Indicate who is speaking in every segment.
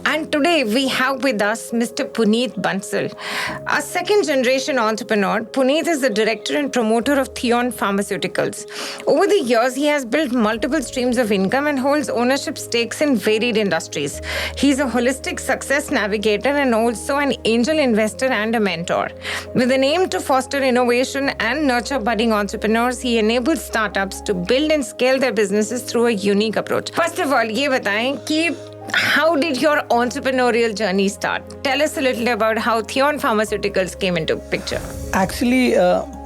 Speaker 1: And today we have with us Mr. Puneet Bansal, a second-generation entrepreneur. Puneet is the director and promoter of Theon Pharmaceuticals. Over the years, he has built multiple streams of income and holds ownership stakes in varied industries. He's a holistic success navigator and also an angel investor and a mentor. With an aim to foster innovation and nurture budding entrepreneurs, he enables startups to build and scale their businesses through a unique approach. First of all, ये बताएं कि how did your entrepreneurial journey start? Tell us a little about how Theon Pharmaceuticals came into picture.
Speaker 2: Actually,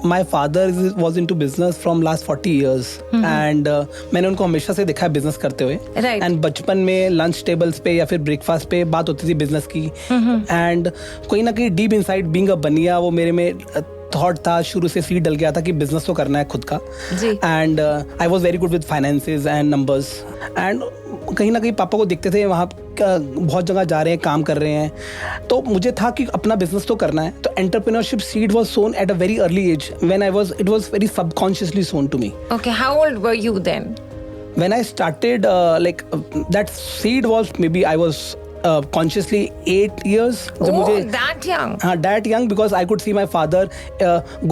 Speaker 2: my father was into business from last 40 years and मैंने उनको हमेशा से देखा है business करते हुए.
Speaker 1: Right.
Speaker 2: And बचपन में लंच टेबल्स पे या फिर ब्रेकफास्ट पे बात होती थी बिजनेस की. एंड कहीं ना कहीं डीप इनसाइड बीइंग अ बनिया वो मेरे में थॉट था, शुरू से सीड डल गया था कि बिजनेस तो करना है खुद का. And I was very good with finances and numbers. And कहीं ना कहीं पापा को देखते थे वहाँ बहुत जगह जा रहे हैं, काम कर रहे हैं, तो मुझे था कि अपना बिजनेस तो करना है. तो entrepreneurship seed was sown at a very early age when it was very subconsciously sown to me.
Speaker 1: Okay, how old were you then?
Speaker 2: When I started, that seed was maybe I was consciously 8 years.
Speaker 1: Oh, that young?
Speaker 2: That young, because I could see my father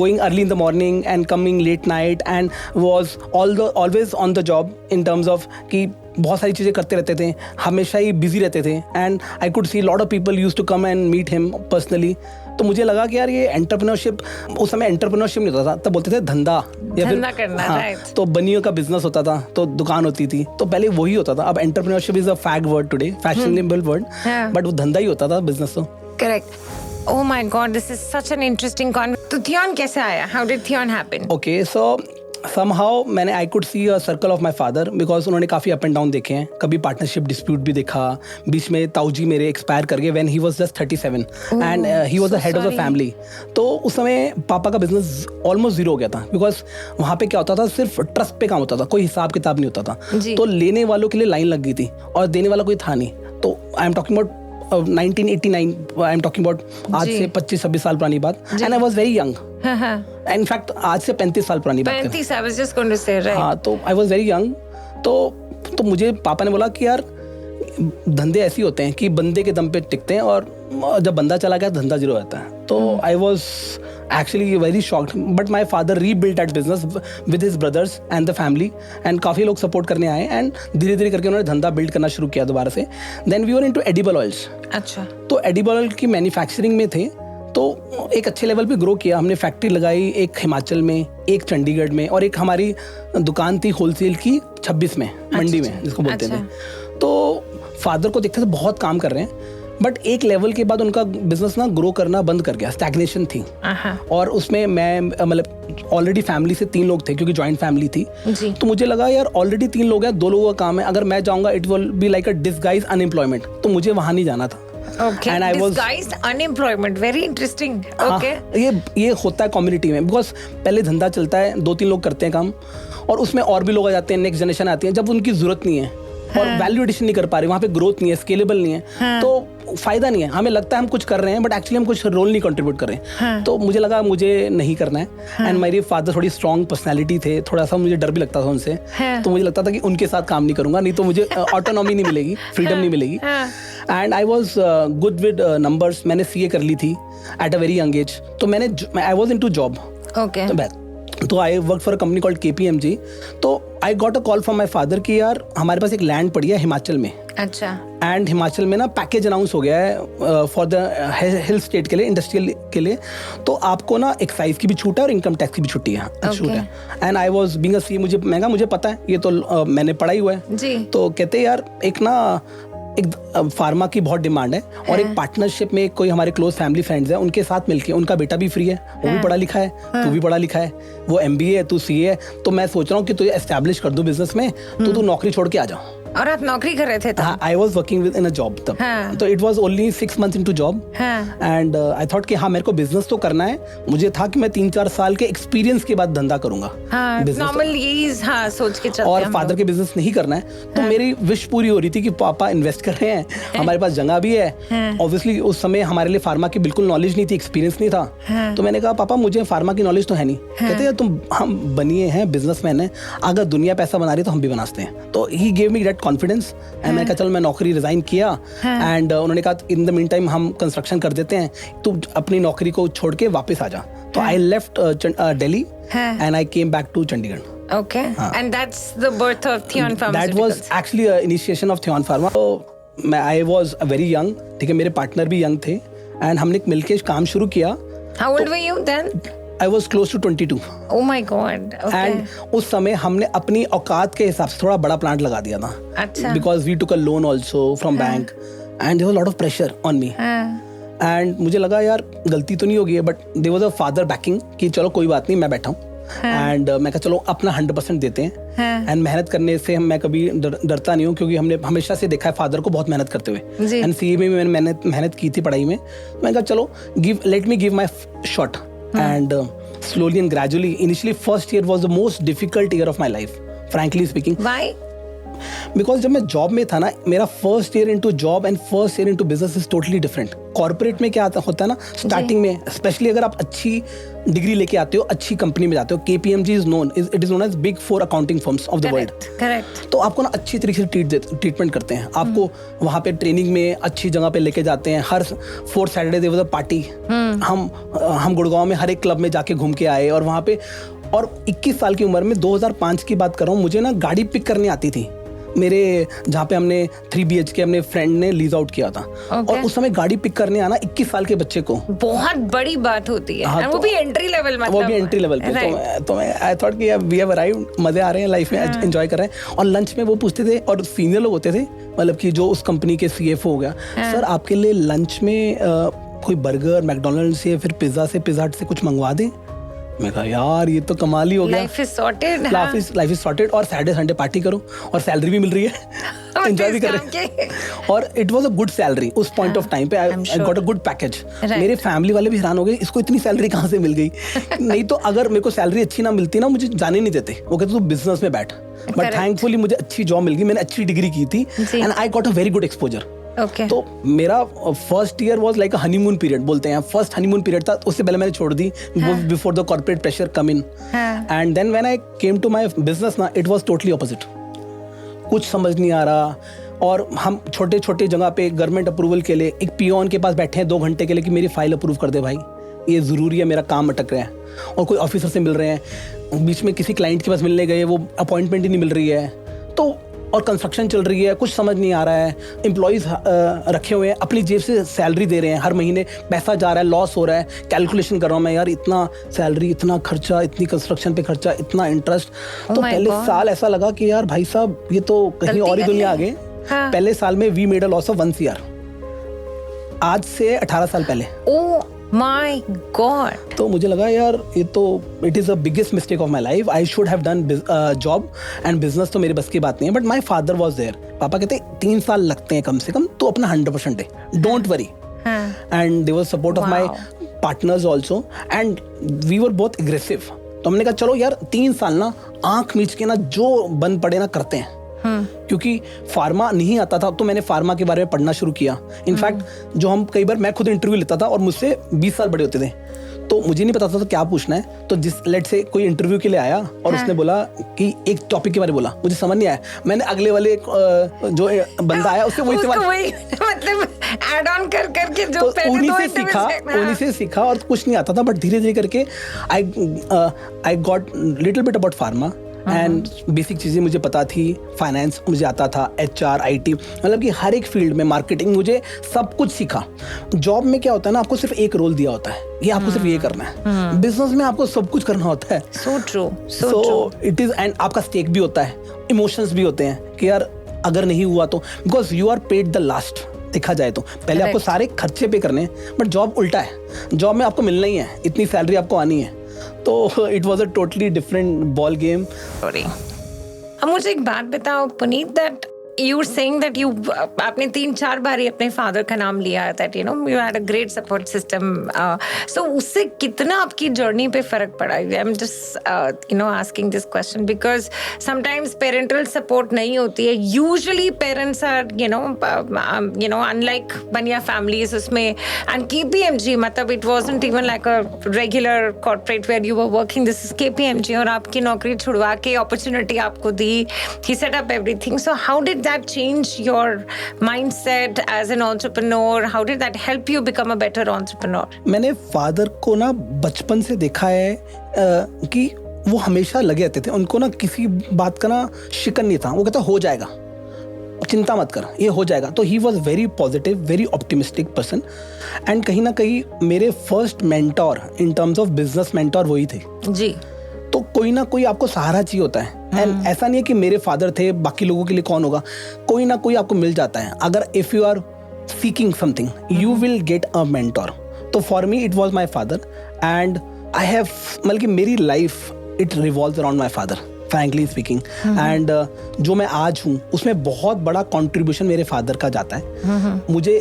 Speaker 2: going early in the morning and coming late night and was always on the job in terms of कि बहुत सारी चीज़ें करते रहते थे, हमेशा ही busy रहते थे. And I could see lot of people use to come and meet him personally. तो मुझे लगा कि यार ये एंटरप्रेन्योरशिप, उस समय एंटरप्रेन्योरशिप नहीं होता था, तब बोलते थे धंधा या फिर
Speaker 1: करना. right.
Speaker 2: तो बनियों का बिजनेस होता था, तो दुकान होती थी, तो पहले वही होता था. अब entrepreneurship is a fag word today, fashionable word, but वो धंधा ही होता था, बिजनेस. तो
Speaker 1: Correct. Oh my God, this is such an interesting conversation. तो Theon कैसे आया? How did Theon happen?
Speaker 2: Okay, so somehow मैंने आई could C a circle of my father, because उन्होंने काफ़ी अप एंड डाउन देखे हैं. कभी पार्टनरशिप डिस्प्यूट भी देखा, बीच में ताऊजी मेरे एक्सपायर कर गए when he was just 37 and he was the head of the family. तो उस समय पापा का बिजनेस ऑलमोस्ट जीरो हो गया था, बिकॉज वहाँ पे क्या होता था, सिर्फ ट्रस्ट पे काम होता था, कोई हिसाब किताब नहीं होता था. तो लेने वालों के लिए लाइन लग गई थी और देने वाला कोई था नहीं. तो I am talking about 1989, I am talking about आज से 25-26 साल पुरानी बात. And I was very young. In fact आज से 35 साल पुरानी बात.
Speaker 1: 35, I was just going to say, right?
Speaker 2: हाँ, तो आई वाज वेरी यंग. तो मुझे पापा ने बोला कि यार धंधे ऐसे होते हैं कि बंदे के दम पे टिकते हैं और जब बंदा चला गया धंधा जीरो रहता है. तो I was actually very shocked, but my father rebuild that business with his brothers and the family. And काफ़ी लोग सपोर्ट करने आए एंड धीरे धीरे करके उन्होंने धंधा बिल्ड करना शुरू किया दोबारा से. Then we were into edible oils.
Speaker 1: अच्छा.
Speaker 2: तो एडिबल ऑयल की मैन्युफैक्चरिंग में थे, तो एक अच्छे लेवल पे ग्रो किया. हमने फैक्ट्री लगाई, एक हिमाचल में, एक चंडीगढ़ में, और एक हमारी दुकान थी होलसेल की 26 में, मंडी में जिसको बोलते थे. तो फादर को देखते थे बहुत काम कर रहे हैं, बट एक लेवल के बाद उनका बिजनेस ना ग्रो करना बंद कर गया, स्टैग्नेशन थी. और उसमें मैं मतलब ऑलरेडी फैमिली से 3 लोग थे, क्योंकि जॉइंट फैमिली थी. तो मुझे लगा यार ऑलरेडी 3 लोग हैं, 2 लोगों का काम है, अगर मैं जाऊंगा it will be like a disguise unemployment. तो मुझे वहां नहीं जाना था.
Speaker 1: Okay. And disguised unemployment, very interesting. Okay.
Speaker 2: ये होता है कम्युनिटी में, बिकॉज पहले धंधा चलता है, 2-3 लोग करते हैं काम, और उसमें और भी लोग आ जाते हैं, नेक्स्ट जनरेशन आती है, जब उनकी जरूरत नहीं है और वैल्यू एडिशन नहीं कर पा रहे, वहाँ पे ग्रोथ नहीं है, स्केलेबल नहीं है, तो फायदा नहीं है. हमें लगता है हम कुछ कर रहे हैं, बट एक्चुअली हम कुछ रोल नहीं कंट्रीब्यूट कर रहे हैं. तो मुझे लगा मुझे नहीं करना है. एंड मेरे फादर थोड़ी स्ट्रॉन्ग पर्सनैलिटी थे, थोड़ा सा मुझे डर भी लगता था उनसे. तो मुझे लगता था कि उनके साथ काम नहीं करूंगा, नहीं तो मुझे ऑटोनॉमी नहीं मिलेगी, फ्रीडम नहीं मिलेगी. And I was good with numbers. मैंने CA कर ली थी at a very young age. तो I was into job. तो I work for a company called KPMG. तो I got a call from my father कि यार हमारे पास एक लैंड पड़ी है हिमाचल में.
Speaker 1: अच्छा.
Speaker 2: एंड हिमाचल में ना पैकेज अनाउंस हो गया है फॉर द हिल स्टेट के लिए, इंडस्ट्रियल के लिए. तो आपको ना एक्साइज की भी छूट है और इनकम टैक्स की भी छुट्टी है, छूट है. And I was being a CA, मुझे पता है, ये तो मैंने पढ़ा ही हुआ है. तो कहते यार एक फार्मा की बहुत डिमांड है, और एक पार्टनरशिप में कोई हमारे क्लोज फैमिली फ्रेंड्स हैं, उनके साथ मिलके, उनका बेटा भी फ्री है, वो भी पढ़ा लिखा है, तू भी पढ़ा लिखा है, वो MBA है, तू CA है, तो मैं सोच रहा हूँ कि तुझे एस्टैब्लिश कर दूं बिजनेस में, तो तू नौकरी छोड़ के आ जाओ.
Speaker 1: और आप नौकरी कर रहे थे तब?
Speaker 2: हाँ, I was working in a job तब. तो it was only 6 months into job. And I thought कि हाँ मेरे को बिजनेस तो करना है. मुझे था कि मैं 3-4 साल के एक्सपीरियंस के बाद धंधा करूंगा.
Speaker 1: नॉर्मल यही सोच के चलते
Speaker 2: और फादर के बिजनेस नहीं करना है. तो मेरी विश पूरी हो रही थी कि पापा इन्वेस्ट कर रहे हैं, हमारे पास जगह भी है. ऑब्वियसली उस समय हमारे लिए फार्मा की बिल्कुल नॉलेज नहीं थी, एक्सपीरियंस नहीं था. तो मैंने कहा पापा मुझे फार्मा की नॉलेज तो है नहीं. कहते हैं तुम हम बनिए हैं, बिजनेसमैन है, अगर दुनिया पैसा बना रही है तो हम भी बना सकते हैं. तो he gave me that confidence and मैंने कहा चलो मैं नौकरी रिजाइन किया एंड उन्होंने कहा इन द मीन टाइम हम कंस्ट्रक्शन कर देते हैं, तू अपनी नौकरी को छोड़ के वापस आ जा। तो I left Delhi and I came back to Chandigarh.
Speaker 1: Okay, and that's the birth of Theon Pharmaceuticals.
Speaker 2: That was actually an initiation of Theon Pharma. So I was very young, ठीक है, मेरे पार्टनर भी यंग थे एंड हमने मिलके काम शुरू किया।
Speaker 1: How old were you then?
Speaker 2: I was close to 22.
Speaker 1: Oh my God. Okay.
Speaker 2: And उस समय हमने अपनी औकात के हिसाब से थोड़ा बड़ा प्लांट लगा दिया था।
Speaker 1: अच्छा।
Speaker 2: Because we took a loan also from bank and there was a lot of pressure on me. And मुझे लगा यार गलती तो नहीं होगी है, but there was a father backing कि चलो कोई बात नहीं, मैं बैठा हूँ। एंड मैं कहा चलो अपना 100% देते हैं एंड मेहनत करने से मैं कभी डरता नहीं हूँ, क्योंकि हमने हमेशा से देखा है फादर को बहुत मेहनत करते हुए एंड सीए में मैंने मेहनत की थी पढ़ाई में। मैंने कहा चलो let me give my shot and slowly and gradually. Initially first year was the most difficult year of my life, frankly speaking.
Speaker 1: Why?
Speaker 2: Because जब मैं जॉब में था ना, मेरा first year into job and first year into business is totally different. Corporate में क्या होता है ना, स्टार्टिंग में स्पेशली अगर आप अच्छी डिग्री लेके आते हो, अच्छी कंपनी में जाते हो, KPMG is known, it is known as big 4 accounting firms of the world.
Speaker 1: Correct.
Speaker 2: तो आपको ना अच्छी तरीके से ट्रीटमेंट करते हैं, आपको वहाँ पे ट्रेनिंग में अच्छी जगह पे लेके जाते हैं। हर 4 Saturday there was a party. हम गुड़गांव में हर एक क्लब में जाके घूम के आए और वहाँ पे, और 21 साल की उम्र में 2005 की बात कर रहा हूँ, मुझे ना गाड़ी पिक करनी आती थी मेरे जहाँ पे हमने 3 BHK अपने फ्रेंड ने लीज आउट किया था। और उस समय गाड़ी पिक करने आना 21 साल के बच्चे को बहुत
Speaker 1: बड़ी बात होती है। हाँ, वो भी एंट्री लेवल, मतलब
Speaker 2: वो भी एंट्री लेवल पे। तो मैं आई थॉट कि वी हैव अराइव्ड, मजे आ रहे हैं लाइफ में, एंजॉय कर रहे हैं। और लंच में वो पूछते थे, और सीनियर लोग होते थे, मतलब कि जो उस कंपनी के CFO हो गया, सर आपके लिए लंच में कोई बर्गर मैकडोनल्ड्स से फिर पिज्जा से, पिज्जा हट से कुछ मंगवा दें। मैं कहा यार ये तो कमाल ही हो गया,
Speaker 1: life is sorted.
Speaker 2: Life is sorted, और सैटरडे संडे पार्टी करो और सैलरी भी मिल रही है, एंजॉय भी कर रहे हैं। और it was a good salary उस पॉइंट ऑफ टाइम पे। आई गॉट अ गुड पैकेज। मेरे फैमिली वाले भी हैरान हो गए, इसको इतनी सैलरी कहाँ से मिल गई। नहीं तो अगर मेरे को सैलरी अच्छी ना मिलती ना, मुझे जाने नहीं देते, वो कहते तू बिजनेस में बैठ। बट थैंकफुली मुझे अच्छी जॉब मिल गई, मैंने अच्छी डिग्री की थी and I got a very good exposure.
Speaker 1: Okay.
Speaker 2: तो मेरा first year was like a honeymoon period, बोलते हैं फर्स्ट हनीमून पीरियड था। उससे पहले मैंने छोड़ दी before the corporate pressure come in, and then when I came to my business ना, इट वाज टोटली ऑपोजिट। कुछ समझ नहीं आ रहा, और हम छोटे छोटे जगह पे गवर्नमेंट अप्रूवल के लिए एक पियोन के पास बैठे हैं 2 घंटे के लिए कि मेरी फाइल अप्रूव कर दे भाई, ये ज़रूरी है, मेरा काम अटक रहा है। और कोई ऑफिसर से मिल रहे हैं, बीच में किसी क्लाइंट के पास मिलने गए, वो अपॉइंटमेंट ही नहीं मिल रही है। तो और कंस्ट्रक्शन चल रही है, कुछ समझ नहीं आ रहा है, एम्प्लॉयज़ रखे हुए हैं, अपनी जेब से सैलरी दे रहे हैं, हर महीने पैसा जा रहा है, लॉस हो रहा है। कैलकुलेशन कर रहा हूँ मैं, यार इतना सैलरी, इतना खर्चा, इतनी कंस्ट्रक्शन पे खर्चा, इतना इंटरेस्ट। तो पहले साल ऐसा लगा कि यार भाई साहब ये तो कहीं और ही दुनिया आ गई। पहले साल में we made a loss of 1 CR, आज से 18 साल पहले।
Speaker 1: Oh my god.
Speaker 2: तो मुझे लगा यार ये तो it is the biggest mistake of my life, I should have done job and business. तो मेरे बस की बात नहीं है, but my father was there. पापा कहते 3 साल लगते हैं कम से कम, तो अपना 100% दे, don't worry. And they was support of my partners also, and we were both aggressive. तो हमने कहा चलो यार 3 साल ना आंख मीच के ना जो बन पड़े ना करते हैं। क्योंकि फार्मा नहीं आता था, तो मैंने फार्मा के बारे में पढ़ना शुरू किया। इनफैक्ट जो हम कई बार, मैं खुद इंटरव्यू लेता था और मुझसे 20 साल बड़े होते थे, तो मुझे नहीं पता था तो क्या पूछना है। तो जिस लेट से कोई इंटरव्यू के लिए आया और उसने बोला कि एक टॉपिक के बारे में बोला, मुझे समझ नहीं आया, मैंने अगले वाले जो बंदा आया उससे वही
Speaker 1: मतलब ऐड ऑन कर करके जो
Speaker 2: उन्हीं से सीखा और कुछ नहीं आता था। बट धीरे धीरे करके I got little bit about pharma and basic चीज़ें मुझे पता थी। फाइनेंस मुझे आता था, HR, IT, मतलब कि हर एक फील्ड में, मार्केटिंग, मुझे सब कुछ सीखा। जॉब में क्या होता है ना, आपको सिर्फ एक रोल दिया होता है, ये आपको सिर्फ ये करना है। बिजनेस में आपको सब कुछ करना होता है।
Speaker 1: So true,
Speaker 2: so it is, and आपका स्टेक भी होता है, इमोशंस भी होते हैं कि यार अगर नहीं हुआ तो, because you are paid the last. देखा जाए तो पहले आपको सारे खर्चे पे करने हैं, बट जॉब उल्टा है, जॉब में आपको मिलना ही है, इतनी सैलरी आपको आनी है। तो it was a totally different ball game.
Speaker 1: अब मुझे एक बात बताओ Puneet, that you were saying that you आपने 3-4 बार ही अपने फादर का नाम लिया, that you know you had a great support system, so उससे कितना आपकी जर्नी पे फर्क पड़ा? I'm just you know asking this question because sometimes parental support नहीं होती है। Usually parents are you know unlike बनिया families उसमें, and KPMG मतलब it wasn't even like a regular corporate where you were working, this is KPMG, और आपकी नौकरी छुड़वा के opportunity आपको दी, he set up everything, so how did that change your mindset as an entrepreneur? How did that help you become a better entrepreneur?
Speaker 2: मैंने father को ना बचपन से देखा है कि वो हमेशा लगे रहते थे, उनको ना किसी बात का ना शिकन नहीं था। वो कहता हो जाएगा, चिंता मत कर, ये हो जाएगा। तो he was very positive, very optimistic person. And कहीं ना कहीं मेरे first mentor in terms of business mentor वही थे
Speaker 1: जी।
Speaker 2: तो कोई ना कोई आपको सहारा चाहिए होता है। एंड ऐसा नहीं है कि मेरे फादर थे, बाकी लोगों के लिए कौन होगा, कोई ना कोई आपको मिल जाता है। अगर if you are seeking something you will get a mentor. तो for me it was my father and I have, मतलब कि मेरी life it revolves around my father, frankly speaking. And जो मैं आज हूँ उसमें बहुत बड़ा कंट्रीब्यूशन मेरे फादर का जाता है। मुझे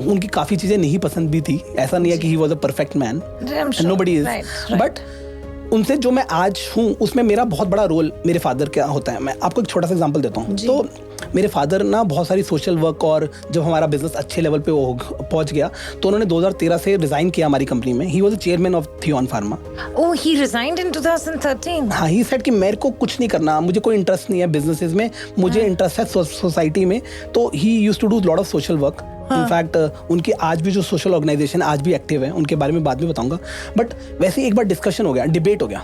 Speaker 2: उनकी काफ़ी चीज़ें नहीं पसंद भी थी, ऐसा नहीं है कि he was a perfect man, nobody is, but उनसे जो मैं आज हूँ उसमें मेरा बहुत बड़ा रोल मेरे फादर का होता है। मैं आपको एक छोटा सा एग्जांपल देता हूँ। तो मेरे फादर ना बहुत सारी सोशल वर्क, और जब हमारा बिजनेस अच्छे लेवल पे पहुंच गया तो उन्होंने 2013 से रिजाइन किया हमारी कंपनी में। He was the chairman of Theon pharma.
Speaker 1: Oh, he resigned in 2013।
Speaker 2: हाँ, ही सेड कि मेरे को कुछ नहीं करना, मुझे कोई इंटरेस्ट नहीं है बिजनेसेस में, मुझे इंटरेस्ट है सोसाइटी में। तो he used to do lot of social work. In fact उनकी आज भी जो सोशल ऑर्गेनाइजेशन आज भी एक्टिव है, उनके बारे में बाद में बताऊंगा। बट वैसे ही एक बार डिस्कशन हो गया, डिबेट हो गया।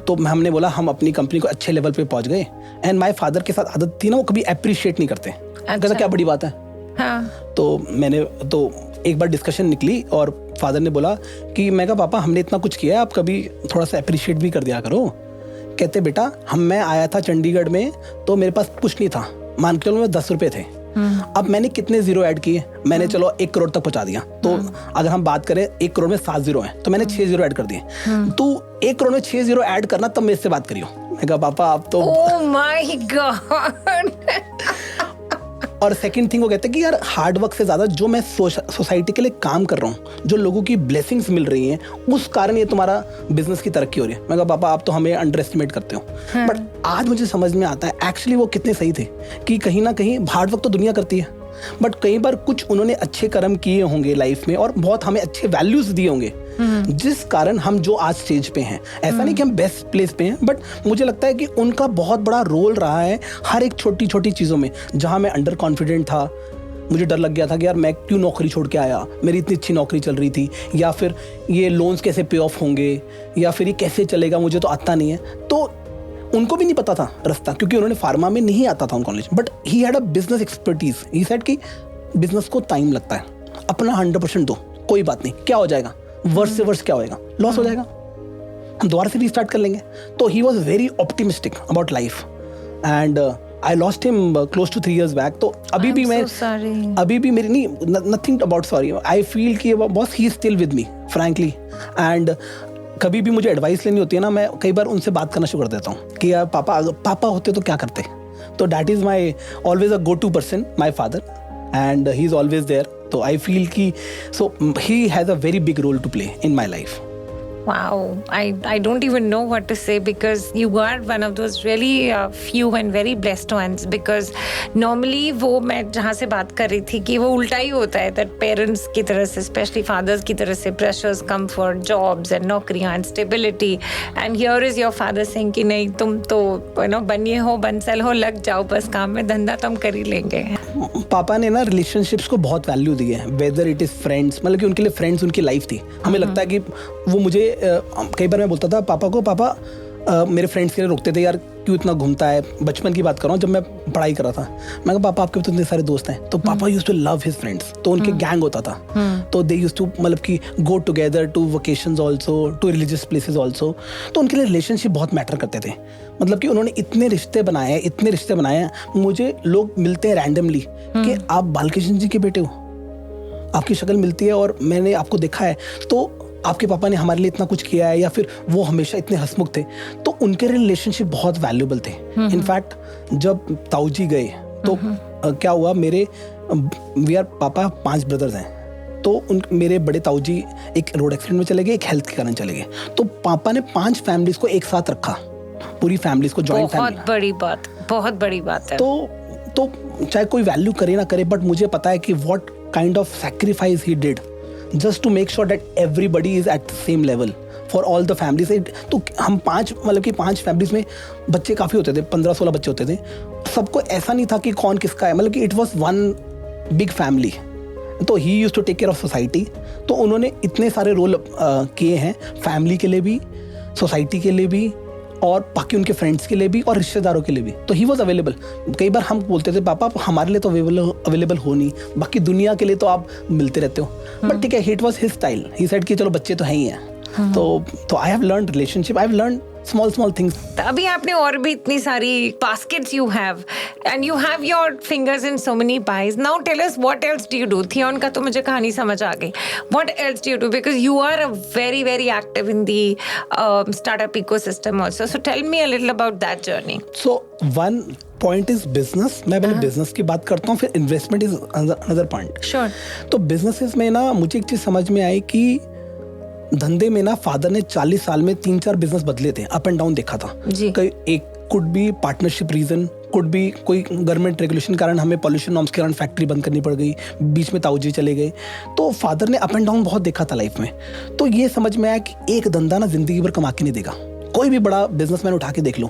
Speaker 2: तो हमने बोला हम अपनी कंपनी को अच्छे लेवल पे पहुंच गए। एंड माय फादर के साथ आदत थी ना, वो कभी अप्रिशिएट नहीं करते। कहता क्या बड़ी बात है। तो मैंने तो एक बार डिस्कशन निकली और फादर ने बोला कि मैं कहा पापा हमने इतना कुछ किया है, आप कभी थोड़ा सा अप्रिशिएट भी कर दिया करो। कहते बेटा मैं आया था चंडीगढ़ में तो मेरे पास कुछ नहीं था, मान के चलो मैं 10 रुपए थे। अब मैंने कितने जीरो ऐड किए, मैंने चलो 1 करोड़ तक पहुंचा दिया। तो अगर हम बात करें 1 करोड़ में 7 जीरो है तो मैंने 6 जीरो ऐड कर दिए। तो 1 करोड़ में 6 जीरो ऐड करना, तब मेरे से बात करियो। मैं कहा पापा आप तो
Speaker 1: ओह माय गॉड।
Speaker 2: और सेकंड थिंग वो कहते हैं कि यार हार्ड वर्क से ज्यादा जो मैं सोसाइटी के लिए काम कर रहा हूँ, जो लोगों की ब्लेसिंग्स मिल रही हैं, उस कारण ये तुम्हारा बिजनेस की तरक्की हो रही है। मैं कहा पापा आप तो हमें अंडर एस्टिमेट करते हो। बट आज मुझे समझ में आता है एक्चुअली वो कितने सही थे कि कहीं ना कहीं हार्ड वर्क तो दुनिया करती है, बट कई बार कुछ उन्होंने अच्छे कर्म किए होंगे लाइफ में और बहुत हमें अच्छे वैल्यूज दिए होंगे, जिस कारण हम जो आज स्टेज पे हैं। ऐसा नहीं कि हम बेस्ट प्लेस पे हैं, बट मुझे लगता है कि उनका बहुत बड़ा रोल रहा है हर एक छोटी छोटी चीज़ों में। जहाँ मैं अंडर कॉन्फिडेंट था, मुझे डर लग गया था कि यार मैं क्यों नौकरी छोड़ के आया, मेरी इतनी अच्छी नौकरी चल रही थी, या फिर ये लोन्स कैसे पे ऑफ होंगे, या फिर ये कैसे चलेगा, मुझे तो आता नहीं है। तो उनको भी नहीं पता था रास्ता, क्योंकि उन्होंने फार्मा में नहीं आता था उन college. But he had a business expertise. He said कि बिजनेस को टाइम लगता है, अपना 100% दो, कोई बात नहीं, क्या हो जाएगा, वर्ष से वर्ष क्या होएगा, लॉस हो जाएगा, हम दोबारा से रीस्टार्ट कर लेंगे। तो he was very optimistic about life and I lost him close to 3 years back. तो अभी भी मैं अभी भी मेरी नहीं, nothing about sorry, I feel कि boss he is still with me frankly. And कभी भी मुझे एडवाइस लेनी होती है ना, मैं कई बार उनसे बात करना शुरू कर देता हूँ कि यार पापा होते तो क्या करते। तो that is my always a go to person, my father, and he is always there. तो आई फील कि so he has a very big role to play in my life.
Speaker 1: Wow, I don't even know what to say, because you are one of those really few and very blessed ones, because normally वो मैं जहाँ से बात कर रही थी कि वो उल्टा ही होता है, that parents की तरह से, especially fathers की तरह से pressures come for jobs and नौकरियाँ and stability, and here is your father saying कि नहीं तुम तो बनिए हो, बंसल हो, लग जाओ बस काम में, धंधा तुम कर ही लेंगे।
Speaker 2: पापा ने ना रिलेशनशिप्स को बहुत वैल्यू दी है, वेदर इट इज़ फ्रेंड्स, मतलब कि उनके लिए फ्रेंड्स उनकी लाइफ थी। हमें लगता है कि वो मुझे कई बार मैं बोलता था पापा को, पापा मेरे फ्रेंड्स के लिए रुकते थे, यार क्यों इतना घूमता है। बचपन की बात कर रहा हूँ, जब मैं पढ़ाई कर रहा था, मैं कहा पापा आपके तो इतने सारे दोस्त हैं। तो पापा used to love his friends, तो उनके गैंग होता था। तो दे यूज्ड टू मतलब कि go together to vacations also, to religious places also. तो उनके लिए रिलेशनशिप बहुत मैटर करते थे, मतलब कि उन्होंने इतने रिश्ते बनाए हैं। मुझे लोग मिलते हैं रैंडमली कि आप बालकृष्ण जी के बेटे हो, आपकी शक्ल मिलती है और मैंने आपको देखा है, तो आपके पापा ने हमारे लिए इतना कुछ किया है, या फिर वो हमेशा इतने हंसमुख थे। तो उनके रिलेशनशिप बहुत वैल्यूएबल थे। इनफैक्ट जब ताऊ जी गए तो क्या हुआ, मेरे वी आर पापा 5 ब्रदर्स हैं। तो मेरे बड़े ताऊ जी एक रोड एक्सीडेंट में चले गए, एक हेल्थ के कारण चले गए। तो पापा ने 5 फैमिलीज को एक साथ रखा, पूरी फैमिलीज को, जॉइंट फैमिली।
Speaker 1: बहुत बड़ी बात है।
Speaker 2: तो चाहे कोई वैल्यू करे ना करे, बट मुझे पता है कि what kind of sacrifice he did just to make sure that everybody is at the same level for all the families। तो हम 5 मतलब कि 5 फैमिलीज में बच्चे काफ़ी होते थे, 15-16 बच्चे होते थे। सबको ऐसा नहीं था कि कौन किसका है, मतलब कि it was one big family. तो he use to take care of society. तो उन्होंने इतने सारे रोल किए हैं, फैमिली के लिए भी, सोसाइटी के लिए भी, और बाकी उनके फ्रेंड्स के लिए भी और रिश्तेदारों के लिए भी। तो ही वॉज अवेलेबल। कई बार हम बोलते थे पापा आप हमारे लिए तो अवेलेबल हो नहीं, बाकी दुनिया के लिए तो आप मिलते रहते हो। बट ठीक है, it was his style. He said कि चलो बच्चे तो हैं ही हैं। तो I have learned relationship, I have learned small things.
Speaker 1: अभी आपने और भी इतनी सारी baskets you have and you have your fingers in so many pies. Now tell us what else do you do? Theon का तो मुझे कहानी समझ आ गई. What else do you do? Because you are a very active in the startup ecosystem also. So tell me a little about that journey.
Speaker 2: So one point is business. मैं पहले business की बात करता हूँ, फिर investment is another point.
Speaker 1: Sure.
Speaker 2: तो businesses में ना मुझे एक चीज समझ में आई कि धंधे में ना फादर ने 40 साल में 3-4 बिजनेस बदले थे, अप एंड डाउन देखा था। कई एक could be partnership reason, could be कोई गवर्नमेंट रेगुलेशन कारण हमें पॉल्यूशन नॉर्म्स के कारण फैक्ट्री बंद करनी पड़ गई, बीच में ताऊजी चले गए। तो फादर ने अप एंड डाउन बहुत देखा था लाइफ में। तो ये समझ में आया कि एक धंधा ना जिंदगी भर कमा के नहीं देगा। कोई भी बड़ा बिजनेसमैन उठा के देख लो,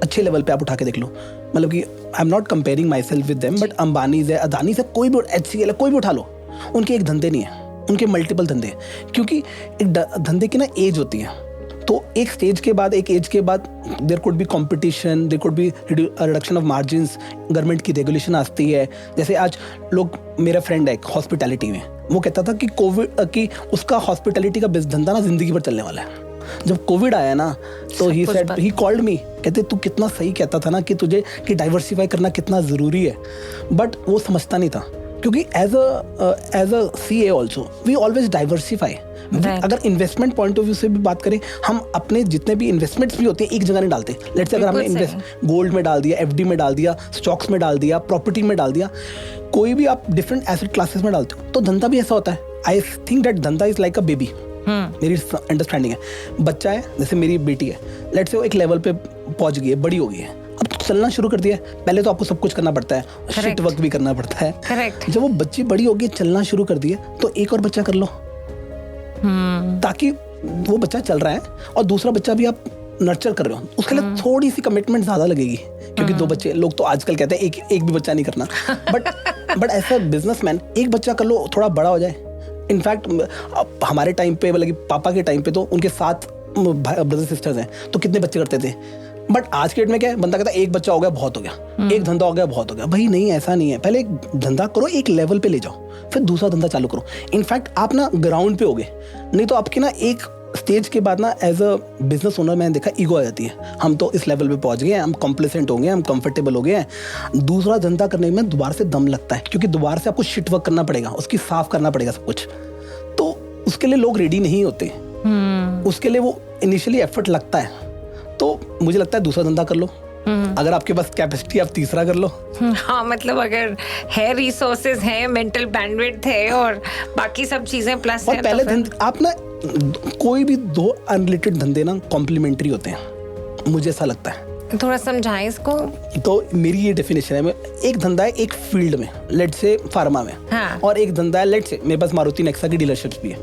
Speaker 2: अच्छे लेवल पे आप उठा के देख लो, मतलब कि आई am not comparing my self with them, but Ambani है, अदानी से, कोई भी, HCL है, कोई भी उठा लो, उनके एक धंधे नहीं है, उनके मल्टीपल धंधे। क्योंकि एक धंधे की ना एज होती है। तो एक स्टेज के बाद, एक एज के बाद there could be competition, there could be reduction of margins, government की रेगुलेशन आती है। जैसे आज लोग, मेरा फ्रेंड है हॉस्पिटैलिटी में, वो कहता था कि कोविड की उसका हॉस्पिटैलिटी का धंधा ना जिंदगी भर चलने वाला है। जब कोविड आया ना तो ही कॉल्ड मी, कहते तू कितना सही कहता था ना कि तुझे कि डाइवर्सिफाई करना कितना ज़रूरी है, बट वो समझता नहीं था। क्योंकि as a CA also we always diversify. अगर इन्वेस्टमेंट पॉइंट ऑफ व्यू से भी बात करें, हम अपने जितने भी इन्वेस्टमेंट्स भी होते हैं एक जगह नहीं डालते। लेट्स से अगर हमने इन्वेस्ट गोल्ड में डाल दिया, FD में डाल दिया, स्टॉक्स में डाल दिया, प्रॉपर्टी में डाल दिया, कोई भी आप डिफरेंट एसेट क्लासेस में डालते हो, तो धंधा भी ऐसा होता है। आई थिंक दैट धंधा इज लाइक अ बेबी। मेरी अंडरस्टैंडिंग है, बच्चा है, जैसे मेरी बेटी है, लेट्स से वो एक लेवल पे पहुंच गई है, बड़ी हो गई है, अब तो चलना शुरू कर दिया है। पहले तो आपको सब कुछ करना पड़ता है, शिट वर्क भी करना पड़ता है।
Speaker 1: Correct.
Speaker 2: जब वो बच्ची बड़ी होगी, चलना शुरू कर दिया, तो एक और बच्चा कर लो, ताकि वो बच्चा चल रहा है और दूसरा बच्चा भी आप नर्चर कर रहे हो, उसके लिए थोड़ी सी कमिटमेंट ज्यादा लगेगी। क्योंकि 2 बच्चे, लोग तो आजकल कहते हैं एक भी बच्चा नहीं करना, बट ऐसा बिजनेसमैन एक बच्चा कर लो, थोड़ा बड़ा हो जाए। इनफैक्ट हमारे टाइम पे, मतलब कि पापा के टाइम पे तो उनके 7 ब्रदर सिस्टर्स हैं, तो कितने बच्चे करते थे। बट आज के डेट में क्या है, बंदा कहता है एक बच्चा हो गया बहुत हो गया, एक धंधा हो गया बहुत हो गया। भाई नहीं, ऐसा नहीं है। पहले एक धंधा करो, एक लेवल पे ले जाओ, फिर दूसरा धंधा चालू करो। इनफैक्ट आप ना ग्राउंड पे होगे, नहीं तो आपकी ना एक स्टेज के बाद ना एज अ बिजनेस ओनर मैंने देखा ईगो आ जाती है। हम तो इस लेवल पे पहुंच गए हैं, हम कॉम्प्लेसेंट हो गए, हम कंफर्टेबल हो गए हैं। दूसरा धंधा करने में दोबारा से दम लगता है, क्योंकि दोबारा से आपको शिट वर्क करना पड़ेगा, उसकी साफ करना पड़ेगा सब कुछ। तो उसके लिए लोग रेडी नहीं होते, उसके लिए वो इनिशियली एफर्ट लगता है। तो मुझे लगता है दूसरा धंधा कर लो, अगर आपके पास कैपेसिटी आप तीसरा कर लो।
Speaker 1: हाँ, मतलब अगर है, रिसोर्सेज है, मेंटल बैंडविड्थ है और बाकी सब चीजें प्लस है।
Speaker 2: पहले धंधे आप ना, कोई भी 2 अनरिलेटेड धंधे ना कॉम्प्लीमेंट्री होते हैं, मुझे ऐसा लगता है।
Speaker 1: थोड़ा समझाएं इसको। तो
Speaker 2: मेरी ये डेफिनेशन है, एक धंधा है एक फील्ड में, लेट्स से फार्मा में, और एक धंधा है, लेट्स से मेरे पास मारुति नेक्सा की डीलरशिप्स भी है।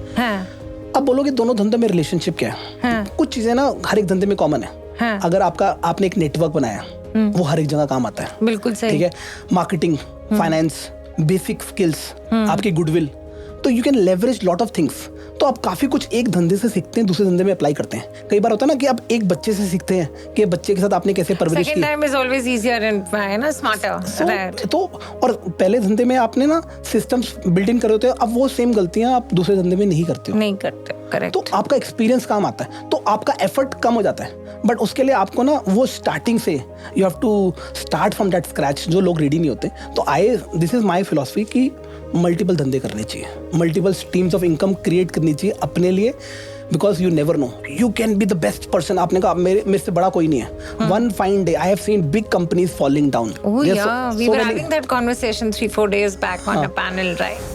Speaker 2: अब बोलोगे दोनों धंधे में रिलेशनशिप क्या है? कुछ चीजें ना हर एक धंधे में कॉमन है। अगर आपने एक नेटवर्क बनाया, वो हर एक जगह काम आता है।
Speaker 1: बिल्कुल सही। ठीक है,
Speaker 2: मार्केटिंग, फाइनेंस, बेसिक स्किल्स, आपकी गुडविल, तो you can leverage lot of things. तो आप काफी कुछ एक धंधे से सीखते हैं, दूसरे धंधे में अप्लाई करते हैं। कई बार होता है ना कि आप एक बच्चे से सीखते हैं कि बच्चे के साथ आपने कैसे परवरिश की।
Speaker 1: Second time is always easier and ना स्मार्टर।
Speaker 2: तो और पहले धंधे में आपने ना सिस्टम्स बिल्डिंग करे होते हैं, अब वो सेम गलतियां आप दूसरे धंधे में नहीं करते हो।
Speaker 1: नहीं करते, करेक्ट।
Speaker 2: तो आपका एक्सपीरियंस काम आता है, तो आपका एफर्ट कम हो जाता है। बट उसके लिए आपको ना वो स्टार्टिंग से you have to start from that scratch, जो लोग रेडी नहीं होते। तो दिस इज माय फिलॉसफी कि मल्टीपल धंधे करने चाहिए, multiple streams of income create करनी चाहिए अपने लिए, because you never know, you can be the best person. आपने कहा मेरे से बड़ा कोई नहीं है। One fine day I have seen big companies falling down.
Speaker 1: Oh yeah, we were having that conversation 3-4 days back on a panel, right?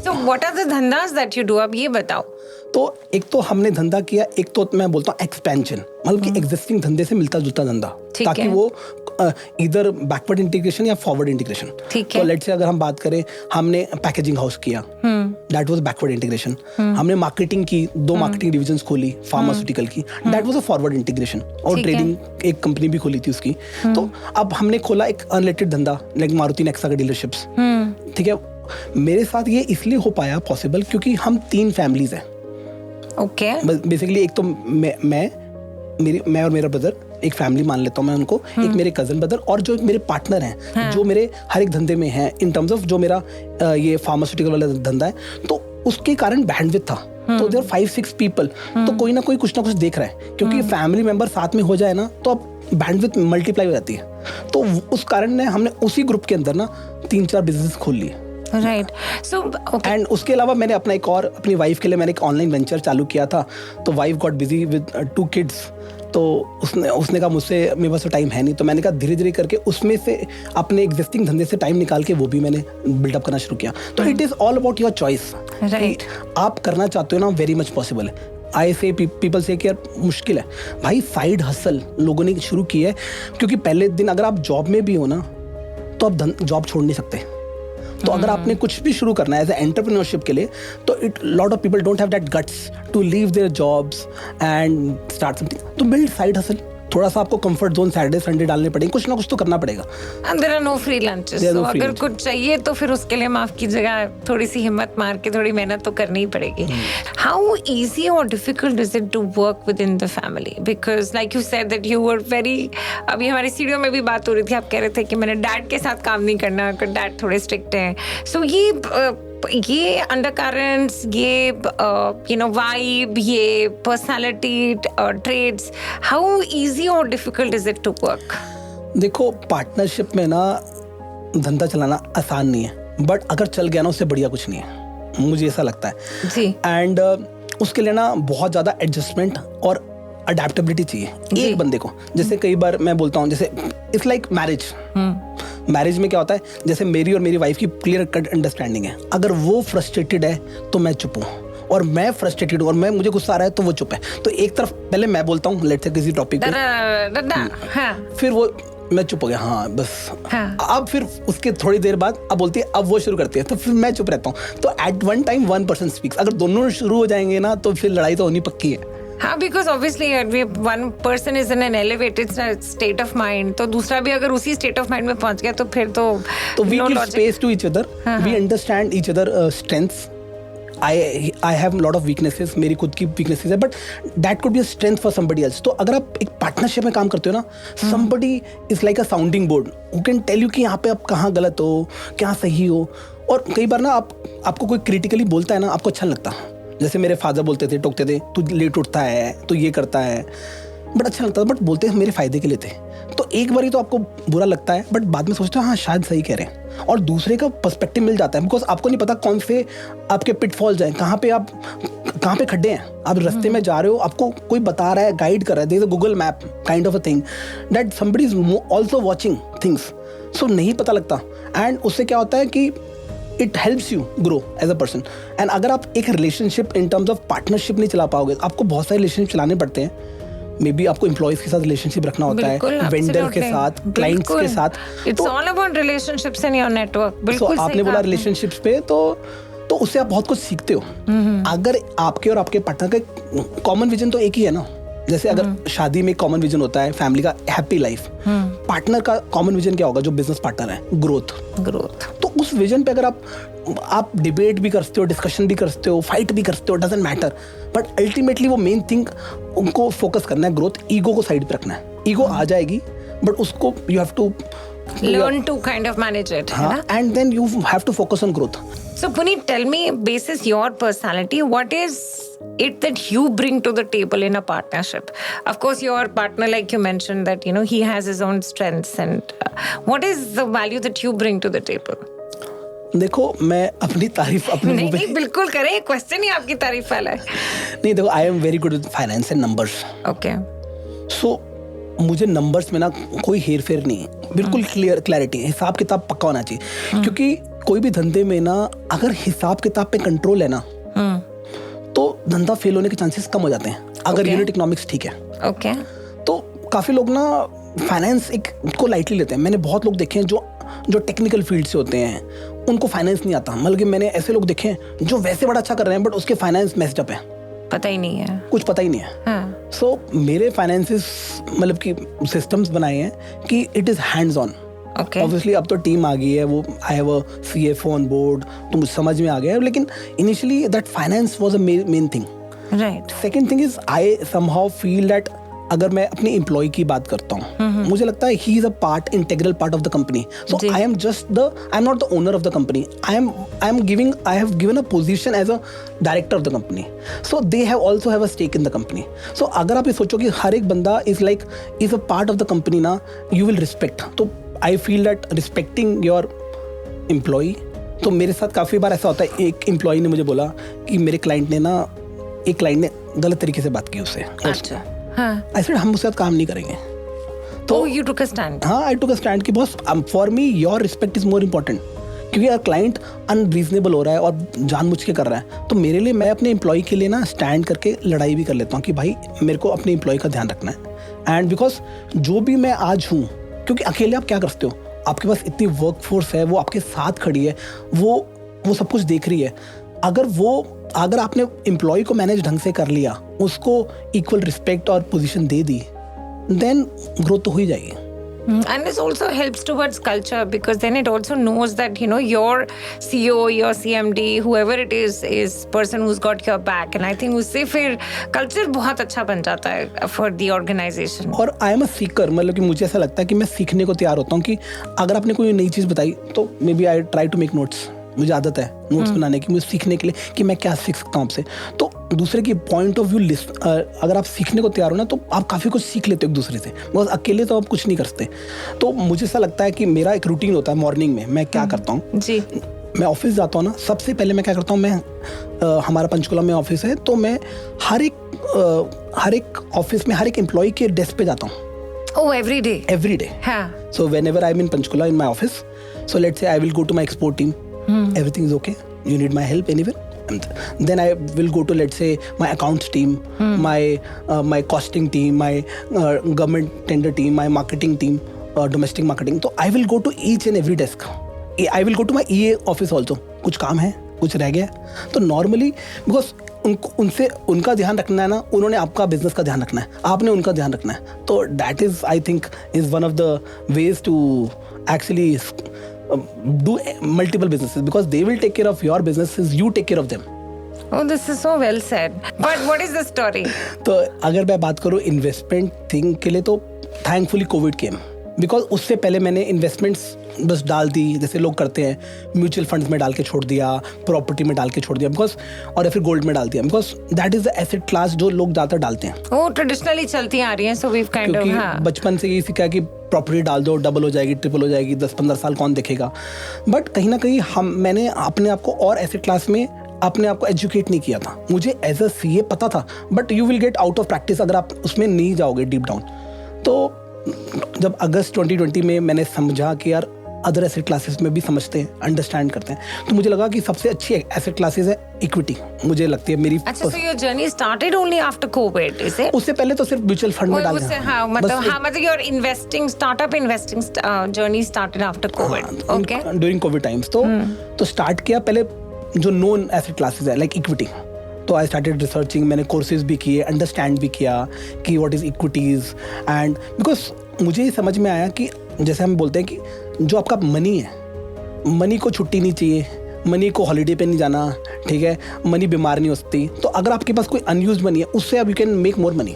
Speaker 1: So what are the dhandas that you do? अब ये बताओ।
Speaker 2: तो एक तो हमने धंधा किया, एक तो मैं बोलता हूँ एक्सपेंशन, मतलब कि एग्जिस्टिंग धंधे से मिलता जुलता धंधा, ताकि वो इधर बैकवर्ड इंटीग्रेशन या फॉरवर्ड इंटीग्रेशन। तो लेट्स से अगर हम बात करें, हमने पैकेजिंग हाउस किया, दैट वाज बैकवर्ड इंटीग्रेशन. हमने मार्केटिंग की, 2 मार्केटिंग डिविजन्स खोली फार्मास्यूटिकल की, that was a forward integration. और ट्रेडिंग एक कंपनी भी खोली थी उसकी. तो अब हमने खोला एक अनरिलेटेड धंधा लाइक मारुति नेक्सा का डीलरशिप्स. ठीक है, मेरे साथ ये इसलिए हो पाया पॉसिबल क्योंकि हम 3 फैमिलीज हैं.
Speaker 1: ओके.
Speaker 2: बेसिकली एक तो मैं और मेरा ब्रदर एक फैमिली मान लेता हूँ मैं उनको. एक मेरे कजन ब्रदर और जो मेरे पार्टनर हैं जो मेरे हर एक धंधे में हैं इन टर्म्स ऑफ जो मेरा ये फार्मास्यूटिकल वाला धंधा है, तो उसके कारण बैंडविड्थ था. तो देयर 5-6 पीपल, तो कोई ना कोई कुछ ना कुछ देख रहा है क्योंकि फैमिली मेंबर साथ में हो जाए ना तो अब बैंडविड्थ मल्टीप्लाई हो जाती है. तो उस कारण ने हमने उसी ग्रुप के अंदर ना 3-4 बिजनेस खोल लिए.
Speaker 1: राइट. सो
Speaker 2: एंड उसके अलावा मैंने अपना एक और अपनी वाइफ के लिए मैंने एक ऑनलाइन वेंचर चालू किया था. तो wife got busy with 2 kids. तो उसने कहा मुझसे मेरे पास तो टाइम है नहीं. तो मैंने कहा धीरे धीरे करके उसमें से अपने एग्जिस्टिंग धंधे से टाइम निकाल के वो भी मैंने बिल्डअप करना शुरू किया. तो it is all about your choice. आप करना चाहते हो ना, वेरी मच पॉसिबल है. आई से पीपल से कि यार मुश्किल है भाई. साइड हसल लोगों ने शुरू की है क्योंकि पहले दिन अगर आप जॉब में भी हो ना तो आप जॉब छोड़ नहीं सकते. तो अगर आपने कुछ भी शुरू करना है एज एंटरप्रेन्योरशिप के लिए, तो lot of people don't have that guts to leave their jobs and start something. तो बिल्ड साइड हसल. थोड़ा सा आपको कंफर्ट जोन सैटरडे संडे डालने पड़ेंगे, कुछ ना कुछ तो करना पड़ेगा.
Speaker 1: There are no free lunches. तो अगर कुछ चाहिए तो फिर उसके लिए माफ कीजिएगा, थोड़ी सी हिम्मत मार के थोड़ी मेहनत तो करनी ही पड़ेगी. हाउ इजी और difficult is it to work within the family? Because like you said that you were very, अभी हमारी सीढ़ियों में भी बात हो रही थी, आप कह रहे थे कि मैंने डैड के साथ काम नहीं करना, डैड थोड़े स्ट्रिक्ट हैं. सो ये अंडरकरेंट्स, ये वाइब, ये पर्सनालिटी ट्रेड्स, हाउ इजी और difficult is it to work?
Speaker 2: देखो, पार्टनरशिप में ना धंधा चलाना आसान नहीं है, बट अगर चल गया ना उससे बढ़िया कुछ नहीं है, मुझे ऐसा लगता है जी. एंड उसके लिए ना बहुत ज़्यादा एडजस्टमेंट और अडेप्टेबिलिटी चाहिए एक बंदे को. जैसे कई बार मैं बोलता हूँ, जैसे इट्स लाइक मैरिज में क्या होता है, जैसे मेरी और मेरी वाइफ की क्लियर कट अंडरस्टैंडिंग है. अगर वो फ्रस्ट्रेटेड है तो मैं चुप हूँ, और मैं फ्रस्ट्रेटेड हूँ और मुझे गुस्सा आ रहा है तो वो चुप है. तो एक तरफ पहले मैं बोलता हूँ लेट्स से किसी टॉपिक पे, फिर वो मैं चुप हो गया, हाँ बस. अब फिर उसके थोड़ी देर बाद अब बोलती है, अब वो शुरू करती है, तो फिर मैं चुप रहता हूँ. तो at one time 1 person speaks. अगर दोनों शुरू हो जाएंगे ना तो फिर लड़ाई तो होनी पक्की है.
Speaker 1: हाँ, because obviously one person is in an elevated state of mind, तो दूसरा भी अगर उसी state of mind में पहुंच गया तो फिर तो
Speaker 2: we give space to each other, we understand each other strengths. I have a lot of weaknesses, मेरी खुद की weaknesses है, but that could be a strength for somebody else. तो अगर आप एक पार्टनरशिप में काम करते हो ना, somebody is like a sounding board who can tell you कि यहाँ पे आप कहाँ गलत हो, क्या सही हो. और कई बार ना आपको कोई क्रिटिकली बोलता है ना, आपको अच्छा लगता है. जैसे मेरे फादर बोलते थे, टोकते थे, तू लेट उठता है, तू ये करता है, बट अच्छा लगता था. बट बोलते हैं मेरे फायदे के लिए थे. तो एक बार ही तो आपको बुरा लगता है, बट बाद में सोचते हो हाँ शायद सही कह रहे हैं, और दूसरे का पर्सपेक्टिव मिल जाता है. बिकॉज आपको नहीं पता कौन से आपके पिटफॉल्स हैं, कहाँ पे खड्डे हैं. आप रास्ते में जा रहे हो, आपको कोई बता रहा है, गाइड कर रहा है, there is a Google map kind of a thing that somebody is also watching things. So नहीं पता लगता. एंड उससे क्या होता है कि it helps you grow as a person. And अगर आप एक relationship in terms of partnership नहीं चला पाओगे, आपको बहुत सारे रिलेशनशिप चलाने पड़ते हैं. मे बी आपको एम्प्लॉइज के साथ रिलेशनशिप रखना होता है, वेंडर के साथ, क्लाइंट्स के साथ.
Speaker 1: It's all about relationships in your network. बिल्कुल
Speaker 2: आपने बोला रिलेशनशिप्स पे, तो उससे आप बहुत कुछ सीखते हो. अगर आपके और आपके पार्टनर का कॉमन विजन तो एक ही है ना. जैसे अगर शादी में कॉमन विजन होता है फैमिली का हैप्पी लाइफ, पार्टनर का कॉमन विजन क्या होगा जो बिजनेस पार्टनर है? ग्रोथ. तो उस विजन पे अगर आप डिबेट भी करते हो, डिस्कशन भी करते हो, फाइट भी करते हो, डजंट मैटर, बट अल्टीमेटली वो मेन थिंग उनको फोकस करना है ग्रोथ. ईगो को साइड पे रखना है. ईगो आ जाएगी बट उसको you have to
Speaker 1: learn to kind of manage it,
Speaker 2: and then you have to focus on growth.
Speaker 1: So Puneet, tell me, basis your personality, what is it that you bring to the table in a partnership? Of course, your partner, like you mentioned, that he has his own strengths, and what is the value that you bring to the table?
Speaker 2: देखो, मैं अपनी तारीफ अपने मुंह पे
Speaker 1: नहीं बिल्कुल करें, क्वेश्चन ही आपकी तारीफ वाला है.
Speaker 2: नहीं, देखो, I am very good with finance and numbers.
Speaker 1: Okay.
Speaker 2: So मुझे नंबर्स में ना कोई हेर फेर नहीं है, बिल्कुल क्लैरिटी, हिसाब किताब पक्का होना चाहिए. क्योंकि कोई भी धंधे में ना अगर हिसाब किताब पे कंट्रोल है ना, तो धंधा फेल होने के चांसेस कम हो जाते हैं, अगर यूनिट इकोनॉमिक्स ठीक है.
Speaker 1: ओके.
Speaker 2: तो काफी लोग ना फाइनेंस को लाइटली लेते हैं. मैंने बहुत लोग देखे हैं जो जो टेक्निकल फील्ड से होते हैं उनको फाइनेंस नहीं आता। मतलब कि मैंने ऐसे लोग देखे हैं जो वैसे बड़ा अच्छा कर रहे हैं बट उसके फाइनेंस मेस्ड अप है,
Speaker 1: पता ही नहीं है,
Speaker 2: कुछ पता ही नहीं है।
Speaker 1: हाँ.
Speaker 2: सो मेरे फाइनेंसिस मतलब कि सिस्टम्स बनाए हैं कि it is hands on.
Speaker 1: Okay.
Speaker 2: Obviously अब तो टीम आ गई है, वो I have a CFO on board, तो मुझे समझ में आ गया है, लेकिन initially that finance was a main thing.
Speaker 1: Right.
Speaker 2: Second thing is I somehow feel that अगर मैं अपने एम्प्लॉय की बात करता हूँ, मुझे लगता है he is a part, integral part of the company. So I am not the owner of the company, I have given a position as a director of the company, so they have also have a stake in the company. So अगर आप ये सोचो कि हर एक बंदा is a part of the company ना, you will respect. तो I feel that respecting your employ. तो मेरे साथ काफ़ी बार ऐसा होता है, एक एम्प्लॉय ने मुझे बोला कि मेरे क्लाइंट ने गलत तरीके से बात की उससे।
Speaker 1: अच्छा. हाँ.
Speaker 2: I said हम उसके साथ काम नहीं करेंगे।
Speaker 1: तो you took a stand.
Speaker 2: हाँ, I took a stand कि boss for me your respect is more important, क्योंकि अगर क्लाइंट अनरीजनेबल हो रहा है और जानबूझ के कर रहा है, तो मेरे लिए मैं अपने एम्प्लॉय के लिए ना स्टैंड करके लड़ाई भी कर लेता हूँ कि भाई मेरे को अपने एम्प्लॉय का ध्यान रखना है। एंड बिकॉज जो भी मैं आज हूँ, क्योंकि अकेले आप क्या कर सकते हो, आपके पास इतनी वर्क फोर्स है, वो आपके साथ खड़ी है, वो सब कुछ देख रही है। अगर आपने एम्प्लॉय को मैनेज ढंग से कर लिया, उसको इक्वल रिस्पेक्ट और पोजीशन दे दी, देन ग्रोथ तो हो ही जाएगी।
Speaker 1: And this also helps towards culture, because then it also knows that, you know, your CEO, your CMD, whoever it is person who's got your back. And I think उससे फिर culture बहुत अच्छा बन जाता है for the organization.
Speaker 2: और आई am अ सीकर, मतलब कि मुझे ऐसा लगता है कि मैं सीखने को तैयार होता हूँ कि अगर आपने कोई नई चीज़ बताई तो maybe I try to make notes. मुझे आदत है नोट्स बनाने की, मुझे सीखने के लिए कि मैं क्या सीख सकता हूँ आपसे। तो दूसरे की पॉइंट ऑफ व्यू लिस्ट, अगर आप सीखने को तैयार हो ना, तो आप काफ़ी कुछ सीख लेते हो एक दूसरे से, बस अकेले तो आप कुछ नहीं कर सकते। तो मुझे ऐसा लगता है कि मेरा एक रूटीन होता है मॉर्निंग में, मैं क्या करता हूँ
Speaker 1: जी।
Speaker 2: मैं ऑफिस जाता हूँ ना, सबसे पहले मैं क्या करता हूँ, मैं हमारा पंचकुला में ऑफिस है, तो मैं हर एक ऑफिस में हर एक एम्प्लॉय के डेस्क पे जाता हूँ।
Speaker 1: Oh, every day?
Speaker 2: Every day.
Speaker 1: हाँ.
Speaker 2: So whenever I'm in Panchkula in my office, so let's say I will go to my export team. Everything is okay. You need my help anywhere. And then I will go to, let's say, my accounts team, my costing team, my government tender team, my marketing team, domestic marketing. So I will go to each and every desk. I will go to my EA office also. कुछ काम है, कुछ रह गया, तो normally because उनसे उनका ध्यान रखना है ना, उन्होंने आपका बिजनेस का ध्यान रखना है, आपने उनका ध्यान रखना है। तो that is I think is one of the ways to actually do multiple businesses, because they will take care of your businesses, you take care of them.
Speaker 1: Oh, this is so well said. But what is the story?
Speaker 2: तो अगर मैं बात करूँ investment thing के लिए, तो thankfully Covid came, because उससे पहले मैंने इन्वेस्टमेंट्स बस डाल दी, जैसे लोग करते हैं, म्यूचुअल फंड्स में डाल के छोड़ दिया, प्रॉपर्टी में डाल के छोड़ दिया, बिकॉज और या फिर गोल्ड में डाल दिया, because that is the asset class जो लोग ज़्यादा डालते हैं।
Speaker 1: वो ट्रेडिशनली चलती आ रही हैं, सो वी काइंड ऑफ, हाँ,
Speaker 2: बचपन से यही सीखा कि प्रॉपर्टी डाल दो, डबल हो जाएगी, ट्रिपल हो जाएगी, 10-15 साल कौन देखेगा। बट कहीं ना कहीं मैंने अपने आप को और एसेट क्लास में अपने आप को एजुकेट नहीं किया था। मुझे एज अ CA पता था, but you will get out of practice अगर आप उसमें नहीं जाओगे डीप डाउन। तो जब अगस्त 2020 में मैंने समझा कि यार अदर एसेट क्लासेस में भी समझते हैं, अंडरस्टैंड करते हैं, तो मुझे लगा कि सबसे अच्छी एसेट क्लासेस है इक्विटी, मुझे लगती है मेरी।
Speaker 1: अच्छा, so your journey started only after COVID, is it?
Speaker 2: उससे पहले तो सिर्फ म्यूचुअल फंड में डाल दिया।
Speaker 1: हाँ, मतलब your investing, startup investing journey started after COVID, okay?
Speaker 2: During COVID times, तो स्टार्ट किया पहले जो नोन एसेट क्लासेस है लाइक इक्विटी, तो आई स्टार्टेड रिसर्चिंग, मैंने कोर्सेज भी किए, अंडरस्टैंड भी किया कि what is equities, and because मुझे ये समझ में आया कि जैसे हम बोलते हैं कि जो आपका मनी है, मनी को छुट्टी नहीं चाहिए, मनी को हॉलीडे पे नहीं जाना, ठीक है, मनी बीमार नहीं हो सकती। तो अगर आपके पास कोई अनयूज मनी है, उससे आप you can make more money.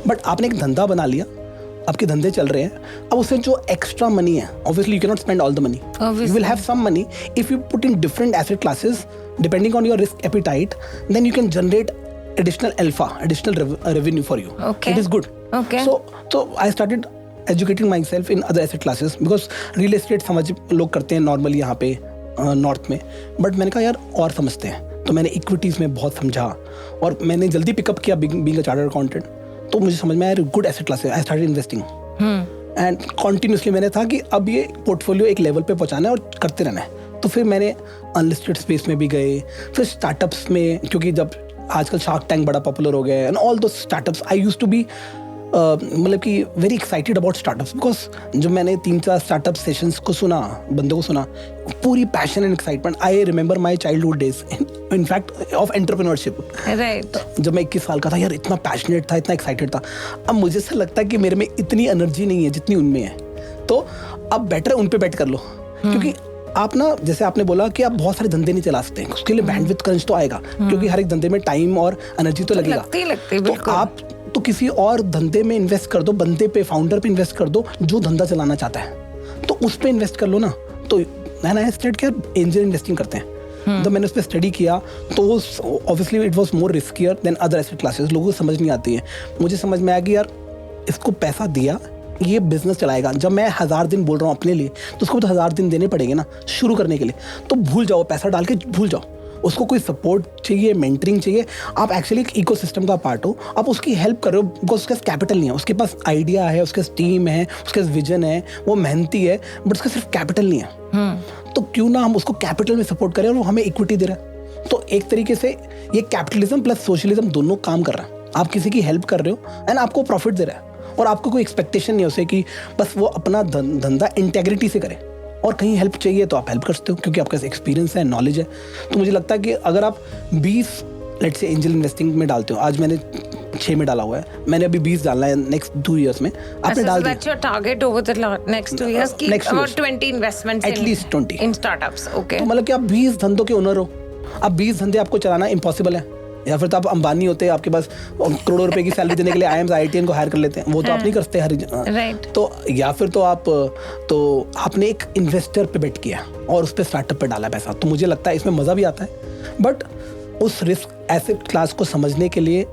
Speaker 2: But आपने एक धंधा बना लिया, आपके धंधे चल रहे हैं, अब उससे जो एक्स्ट्रा मनी है, obviously you can not spend all the money, you will have some money. If you put in different asset classes depending on your risk appetite, then you can generate additional alpha, additional revenue for you.
Speaker 1: Okay.
Speaker 2: It is good.
Speaker 1: Okay.
Speaker 2: So I started educating myself in other asset classes, because real estate समझ लोग करते हैं normally यहाँ पे north में, but मैंने कहा यार और समझते हैं, तो मैंने इक्विटीज़ में बहुत समझा और मैंने जल्दी पिकअप किया बीइंग अ चार्टर्ड अकाउंटेंट। तो मुझे समझ में आया good asset classes, I started investing and continuously मैंने था कि अब ये पोर्टफोलियो एक लेवल पे पहुँचाना है और करते रहना है। तो फिर मैंने अनलिस्टेड स्पेस में भी गए, फिर स्टार्टअप्स में, क्योंकि जब आजकल शार्क टैंक बड़ा पॉपुलर हो गया है and although startups, I used to be मतलब कि very excited about startups, because जब मैंने 3-4 स्टार्टअप सेशंस को सुना, बंदों को सुना, पूरी passion and excitement. I remember my childhood days in fact of entrepreneurship.
Speaker 1: Right.
Speaker 2: जब मैं 21 साल का था यार, इतना पैशनेट था, इतना एक्साइटेड था. अब मुझे ऐसा लगता है कि मेरे में इतनी एनर्जी नहीं है जितनी उनमें है. तो अब बेटर उन पे बेट कर लो, क्योंकि आप ना, जैसे आपने बोला कि आप बहुत सारे धंधे नहीं चला सकते, उसके लिए बैंडविड्थ क्रंच तो आएगा, क्योंकि हर एक धंधे में टाइम और एनर्जी तो लगेगा.
Speaker 1: तो
Speaker 2: आप तो किसी और धंधे में इन्वेस्ट कर दो, बंदे पे, फाउंडर पे इन्वेस्ट कर दो जो धंधा चलाना चाहता है, तो उस पे इन्वेस्ट कर लो ना. तो मैंने स्टार्ट किया, एंजल इन्वेस्टिंग करते हैं. जब मैंने उस पर स्टडी किया तो obviously it was more riskier than other asset classes. लोगों को समझ नहीं आती है. मुझे समझ में आया कि यार इसको पैसा दिया, ये बिजनेस चलाएगा. जब मैं 1000 दिन बोल रहा हूँ अपने लिए, तो उसको तो 1000 दिन देने पड़ेंगे ना शुरू करने के लिए. तो भूल जाओ, पैसा डाल के भूल जाओ. उसको कोई सपोर्ट चाहिए, मेंटरिंग चाहिए. आप एक्चुअली एक इकोसिस्टम का पार्ट हो, आप उसकी हेल्प कर रहे हो, बिकॉज उसके पास कैपिटल नहीं है. उसके पास आइडिया है, उसके पास टीम है, उसके पास विजन है, वो मेहनती है, बट उसका सिर्फ कैपिटल नहीं है. तो क्यों ना हम उसको कैपिटल में सपोर्ट करें, और वो हमें इक्विटी दे रहा है. तो एक तरीके से ये कैपिटलिज्म प्लस सोशलिज्म दोनों काम कर रहा है. आप किसी की हेल्प कर रहे हो एंड आपको प्रॉफिट दे रहा है, और आपको कोई एक्सपेक्टेशन नहीं है उसे कि बस वो अपना धंधा इंटेग्रिटी से करे. और कहीं हेल्प चाहिए तो आप हेल्प कर सकते हो, क्योंकि आपका एक्सपीरियंस है, नॉलेज है. तो मुझे लगता है कि अगर आप 20 लेट्स से एंजल इन्वेस्टिंग में डालते हो, आज मैंने 6 में डाला हुआ है, मैंने अभी 20 डालना है नेक्स्ट 2 इयर्स में. आपने डाल दिया.
Speaker 1: That's your target over the next 2 years, की about 20 investments
Speaker 2: at least 20
Speaker 1: in startups. Okay.
Speaker 2: तो मतलब कि आप 20 धंधों के ओनर हो. अब 20 धंधे आपको चलाना इम्पॉसिबल है, या फिर तो आप अंबानी होते, आपके पास करोड़ों रुपए की सैलरी देने के लिए IIMs IITian को हायर कर लेते हैं. वो तो आप नहीं करते हर.
Speaker 1: राइट.
Speaker 2: तो या फिर तो आपने एक इन्वेस्टर पे बेट किया और उस पे स्टार्टअप पे डाला पैसा. तो मुझे लगता है इसमें मजा भी आता है, बट उस रिस्क एसेट क्लास को समझने के लिए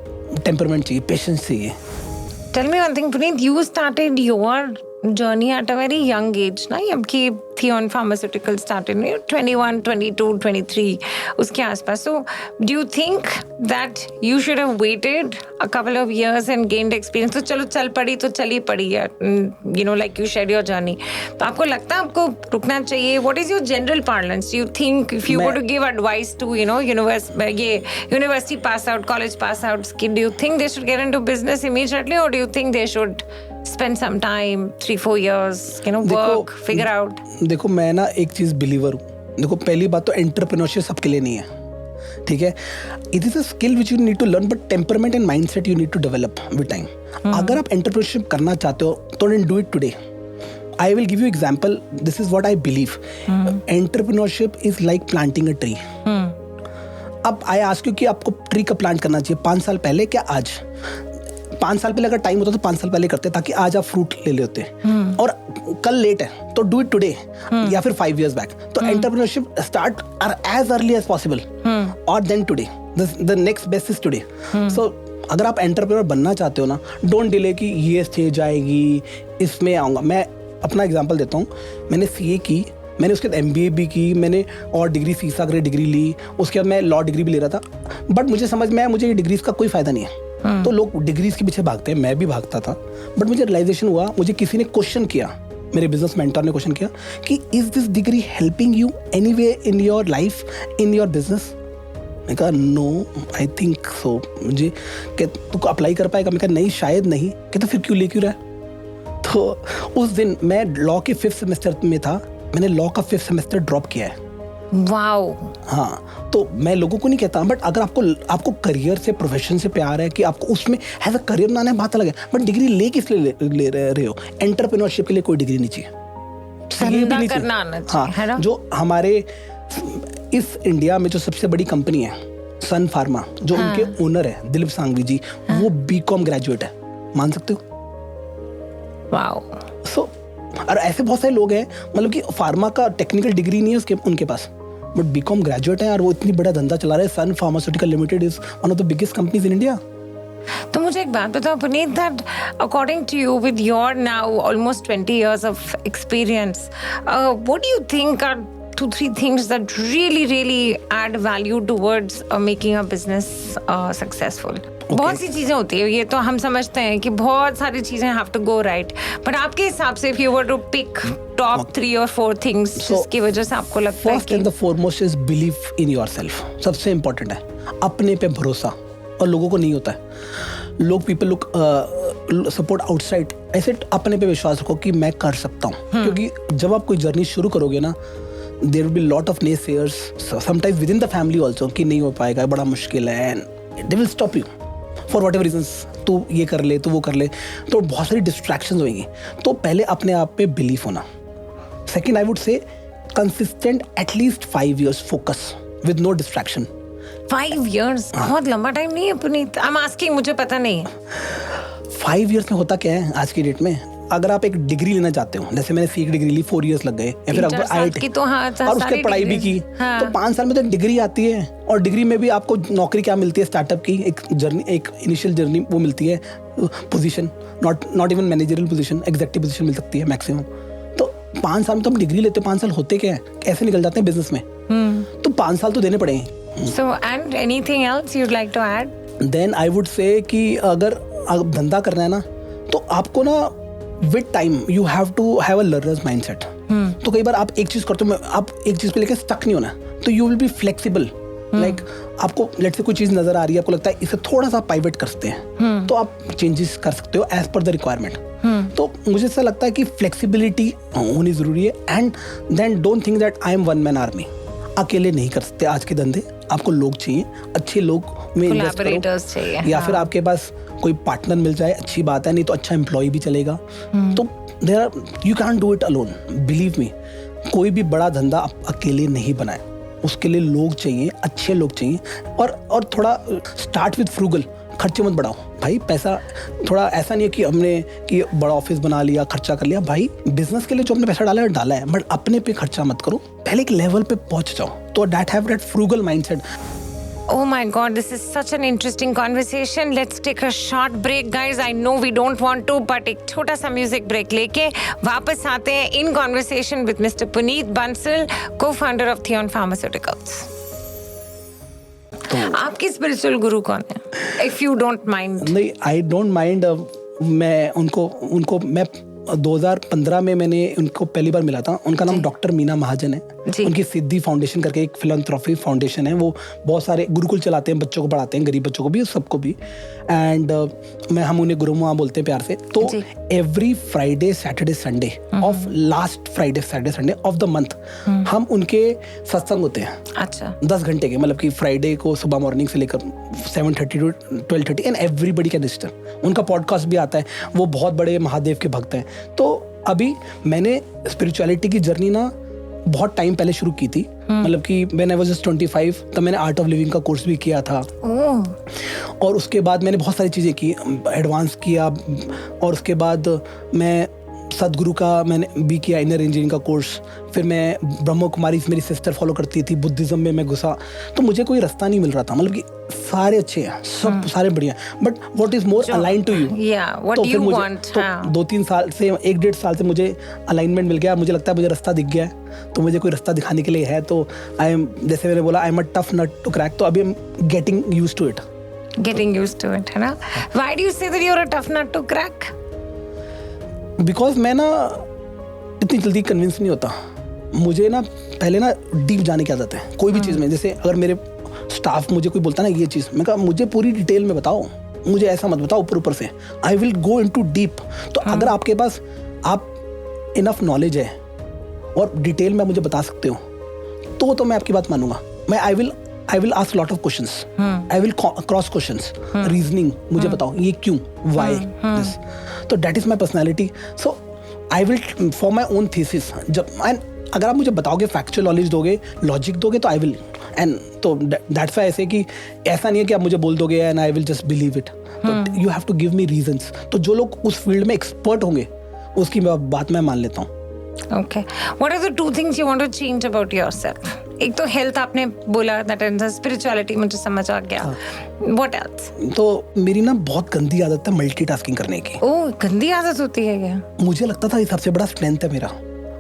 Speaker 2: टेम्परमेंट चाहिए, पेशेंस चाहिए.
Speaker 1: Tell me one thing, Puneet, you started your journey at a very young age, ना? जबकि Theon Pharmaceuticals started 21, 22, 23 उसके आसपास. So do you think that you should have waited a couple of years and gained experience? तो चलो चल पड़ी तो चली पड़ी है, you know, like you shared your journey. तो आपको लगता है आपको रुकना चाहिए? What is your general parlance? Do you think if you were to give advice to, you know, university pass out, college pass outs, do you think they should get into business immediately, or do you think they should spend some time, 3-4 years, you know, work, figure out?
Speaker 2: देखो, मैं ना एक चीज believer हूँ. देखो, पहली बात तो एंटरप्रेन्योरशिप सबके लिए नहीं है, ठीक है. It is a skill which you need to learn, but temperament and mindset you need to develop with time. अगर आप एंटरप्रेन्योरशिप करना चाहते हो तो do it today. I will give you example. This is what I believe. Entrepreneurship is like planting a tree. अब I ask you कि आपको tree का प्लांट करना चाहिए 5 साल पहले क्या आज? 5 साल पहले अगर टाइम होता तो 5 साल पहले करते, ताकि आज आप फ्रूट ले लेते. और कल लेट है तो डू इट टुडे, या फिर 5 years बैक. तो entrepreneurship start as early as possible, और then today. The next best is today. So अगर आप एंटरप्रेन्योर बनना चाहते हो ना, डोंट डिले कि ये स्टेज आएगी, इसमें आऊँगा. मैं अपना एग्जाम्पल देता हूँ. मैंने CA की, मैंने उसके बाद MBA भी की, मैंने और डिग्री सीसा ग्रेड डिग्री ली. उसके बाद मैं लॉ डिग्री भी ले रहा था, बट मुझे समझ में आया मुझे ये डिग्रीज का कोई फायदा नहीं है. तो लोग डिग्रीज के पीछे भागते हैं, मैं भी भागता था, बट मुझे रियलाइजेशन हुआ. मुझे किसी ने क्वेश्चन किया, मेरे बिजनेस मेंटर ने क्वेश्चन किया कि is this degree helping you anyway in your life, in your business? मैं कहा नो, आई थिंक सो. मुझे क्या तू अप्लाई कर पाएगा? मैं कहा नहीं, शायद नहीं. कहता फिर क्यों ले क्यों रहा है? तो उस दिन मैं लॉ के 5th सेमेस्टर में था. मैंने लॉ का 5th सेमेस्टर ड्रॉप किया है.
Speaker 1: वाओ.
Speaker 2: हाँ, तो मैं लोगों को नहीं कहता, बट अगर आपको करियर से, प्रोफेशन से प्यार है कि आपको उसमें एज अ करियर बनाना है, बात अलग है. बट डिग्री ले किस लिए ले रहे हो? एंटरप्रेन्योरशिप के लिए कोई डिग्री नहीं चाहिए,
Speaker 1: धंधा करना आना चाहिए, है ना?
Speaker 2: जो हमारे इस इंडिया में जो सबसे बड़ी कंपनी है सन फार्मा, जो उनके ओनर है दिलीप सांघवी जी, वो BCom ग्रेजुएट है. मान सकते हो?
Speaker 1: वाओ.
Speaker 2: सो और ऐसे बहुत सारे लोग हैं, मतलब कि फार्मा का टेक्निकल डिग्री नहीं है उनके पास, बट BCom ग्रेजुएट है, और वो इतनी बड़ा धंधा चला रहे हैं. Sun pharmaceutical limited is one of the biggest companies in India.
Speaker 1: तो मुझे एक बात बताओ Puneet, that according to you, with your now almost 20 years of experience, what do you think are 2-3 things that really add value towards making a business successful? बहुत सी चीजें होती है, ये तो हम समझते हैं कि बहुत सारी चीजें have to go right, but आपके हिसाब से if you were to pick top 3 or 4 things जिसकी वजह से आपको लगता है कि
Speaker 2: first and the foremost is belief in yourself. सबसे इम्पोर्टेंट है अपने पे भरोसा, और लोगों को नहीं होता है. सपोर्ट आउटसाइड, ऐसे अपने पे विश्वास रखो कि मैं कर सकता हूँ. क्योंकि जब आप कोई जर्नी शुरू करोगे ना, there will be lot of naysayers, sometimes within the family also, कि नहीं हो पाएगा, बड़ा मुश्किल है, and they will stop you for whatever reasons. तू ये कर ले, तू वो कर ले, तो बहुत सारी डिस्ट्रैक्शंस होंगी. तो पहले अपने आप पे बिलीफ होना. Second, I would say consistent at least 5 years focus with no distraction.
Speaker 1: 5 years बहुत लंबा टाइम नहीं है पुनीत. आई एम आस्किंग, मुझे पता नहीं है.
Speaker 2: 5 years में होता क्या है आज की डेट में, अगर आप एक डिग्री लेना चाहते हो, जैसे मैंने सीख डिग्री ली, 4 years लग गए, या फिर आपको IIT
Speaker 1: तो हाँ,
Speaker 2: और उसके पढ़ाई भी की, तो 5 साल में तो एक डिग्री आती है. और डिग्री में भी आपको नौकरी क्या मिलती है, स्टार्टअप की एक जर्नी, एक इनिशियल जर्नी वो मिलती है, position, not even managerial position, executive position मिल सकती है मैक्सिमम. तो 5 साल में तो हम डिग्री लेते हैं, 5 साल होते क्या है, कैसे निकल जाते हैं बिजनेस में. तो 5 साल तो देने पड़ेंगे.
Speaker 1: So, and anything else you'd like to add?
Speaker 2: Then I would say कि अगर धंधा करना है ना, तो आपको ना with time you have to have a learner's mindset. तो कई बार आप एक चीज करते हो, आप एक चीज पे लेके स्टक नहीं होना, तो you will be flexible. Like आपको लेट्स से कोई चीज नजर आ रही है, आपको लगता है इसे थोड़ा सा पाइवट कर सकते हैं, तो आप चेंजेस कर सकते हो एज पर द रिक्वायरमेंट. तो मुझे ऐसा लगता है कि फ्लेक्सिबिलिटी होनी जरूरी है. And then don't think that I am one man army. अकेले नहीं कर सकते आज के धंधे, आपको लोग चाहिए, अच्छे लोग में इन्वेस्ट करो,
Speaker 1: चाहिए,
Speaker 2: या फिर आपके पास कोई पार्टनर मिल जाए, अच्छी बात है, नहीं तो अच्छा एम्प्लॉय भी चलेगा. तो there are, you can do it alone, believe me. कोई भी बड़ा धंधा आप अकेले नहीं बनाए, उसके लिए लोग चाहिए, अच्छे लोग चाहिए. और थोड़ा स्टार्ट विद फ्रूगल, खर्चे मत बढ़ाओ भाई. पैसा थोड़ा ऐसा नहीं है कि हमने कि बड़ा ऑफिस बना लिया, खर्चा कर लिया. भाई बिजनेस के लिए जो हमने पैसा डाला है डाला है, बट अपने पे खर्चा मत करो, पहले एक लेवल पे पहुंच जाओ. तो have that frugal mindset.
Speaker 1: Oh my God, this is such an interesting conversation. Let's take a short break, guys. I know we don't want to, but एक छोटा सा म्यूजिक ब्रेक लेके वापस आते हैं in conversation with Mr. Puneet Bansal, co-founder of Theon Pharmaceuticals. आपके spiritual गुरु कौन है? If you don't mind.
Speaker 2: नहीं, I don't mind. मैं उनको मैं 2015 में मैंने उनको पहली बार मिला था. उनका नाम डॉक्टर मीना महाजन है. उनकी सिद्धि फाउंडेशन करके एक फिलैंथ्रोपी फाउंडेशन है. वो बहुत सारे गुरुकुल चलाते हैं, बच्चों को पढ़ाते हैं, गरीब बच्चों को भी, सबको भी. एंड हम उन्हें गुरु माँ बोलते हैं प्यार से. तो every Friday Saturday Sunday off last Friday Saturday Sunday off the month हम उनके सत्संग होते हैं.
Speaker 1: अच्छा.
Speaker 2: 10 घंटे के, मतलब कि फ्राइडे को सुबह मॉर्निंग से लेकर 7:30 to 12:30, and everybody can register. उनका पॉडकास्ट भी आता है. वो बहुत बड़े महादेव के भक्त हैं. तो अभी मैंने स्पिरिचुअलिटी की जर्नी ना बहुत टाइम पहले शुरू की थी. मतलब कि व्हेन आई वाज जस्ट 25, तब मैंने आर्ट ऑफ लिविंग का कोर्स भी किया था. और उसके बाद मैंने बहुत सारी चीज़ें की, एडवांस किया. और उसके बाद मैं सदगुरु का मैंने भी किया, इनर इंजीनियरिंग का कोर्स. फिर मैं ब्रह्म कुमारी मेरी सिस्टर फॉलो करती थी, बुद्धिज्म में मैं घुसा. तो मुझे कोई रास्ता नहीं मिल रहा था. मतलब कि सारे अच्छे हैं, सब सारे बढ़िया, but what is more align to you.
Speaker 1: तो फिर मुझे
Speaker 2: 2-3 साल से, 1-1.5 साल से मुझे अलाइनमेंट मिल गया. मुझे लगता है मुझे रास्ता दिख गया है, तो मुझे कोई रास्ता दिखाने के लिए है. तो आई एम, जैसे मैंने बोला, I am a tough nut to crack. तो अभी I am getting used to it.
Speaker 1: है ना? Why do you say that you are a tough nut to crack?
Speaker 2: Because मैं ना इतनी जल्दी कन्विंस नहीं होता. मुझे ना पहले ना डीप जाने की आदत है कोई भी चीज़ में. जैसे अगर मेरे स्टाफ मुझे कोई बोलता है ना ये चीज़, मैं कहा मुझे पूरी डिटेल में बताओ, मुझे ऐसा मत बताओ ऊपर से. I will go into deep. तो अगर आपके पास आप इनफ नॉलेज है और डिटेल में मुझे बता सकते हो, तो मैं आपकी बात मानूंगा. मैं I will ask lot of questions. I will cross questions, reasoning. मुझे बताओ ये क्यों, व्हाई दिस. तो that is my personality. So I will for my own thesis. जब अगर आप मुझे बताओगे, फैक्चुअल नॉलेज दोगे, लॉजिक दोगे, तो आई विल. एंड तो दैट्स वाई ऐसे कि ऐसा नहीं है कि आप मुझे बोल दोगे and I will just believe it. तो you have to give me reasons. तो जो लोग उस फील्ड में एक्सपर्ट होंगे उसकी बात मैं मान लेता हूँ.
Speaker 1: Okay. What are the 2 things you want to change about yourself? एक तो हेल्थ आपने बोला, that is spirituality, मुझे समझ आ गया. What else?
Speaker 2: तो मेरी ना बहुत गंदी आदत है मल्टीटास्किंग करने की.
Speaker 1: ओह, गंदी आदत होती है क्या?
Speaker 2: मुझे लगता था ये सबसे बड़ा स्ट्रेंथ है मेरा,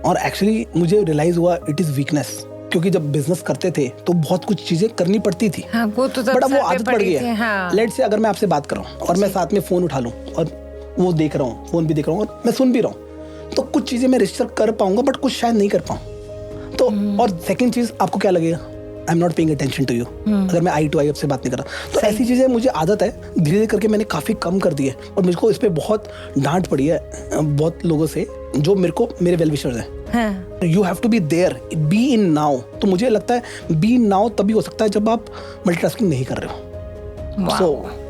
Speaker 2: और एक्चुअली मुझे रियलाइज हुआ इट इज वीकनेस. क्योंकि जब बिजनेस करते थे तो बहुत कुछ चीजें करनी पड़ती थी.
Speaker 1: हाँ, वो तो
Speaker 2: बट अब वो आदत पड़ गई है.
Speaker 1: हाँ.
Speaker 2: लेट्स से अगर मैं आपसे बात कर रहा हूँ और मैं साथ में फोन उठा लूँ और वो देख रहा हूँ, फोन भी देख रहा हूँ और मैं सुन भी रहा हूँ, तो कुछ चीजें मैं रजिस्टर कर पाऊंगा बट कुछ शायद नहीं कर पाऊँ. तो और सेकंड चीज, आपको क्या लगेगा I am not paying attention to you, अगर मैं आई टू आई आपसे बात नहीं कर रहा। तो ऐसी चीज़ें मुझे आदत है, धीरे धीरे करके मैंने काफ़ी कम कर दी है, और मुझको इस पर बहुत डांट पड़ी है बहुत लोगों से, जो मेरे वेल विशर्स हैं। You have to be there, be in now. तो मुझे लगता है बी इन नाउ तभी हो सकता है जब आप मल्टीटास्किंग नहीं कर रहे हो। सो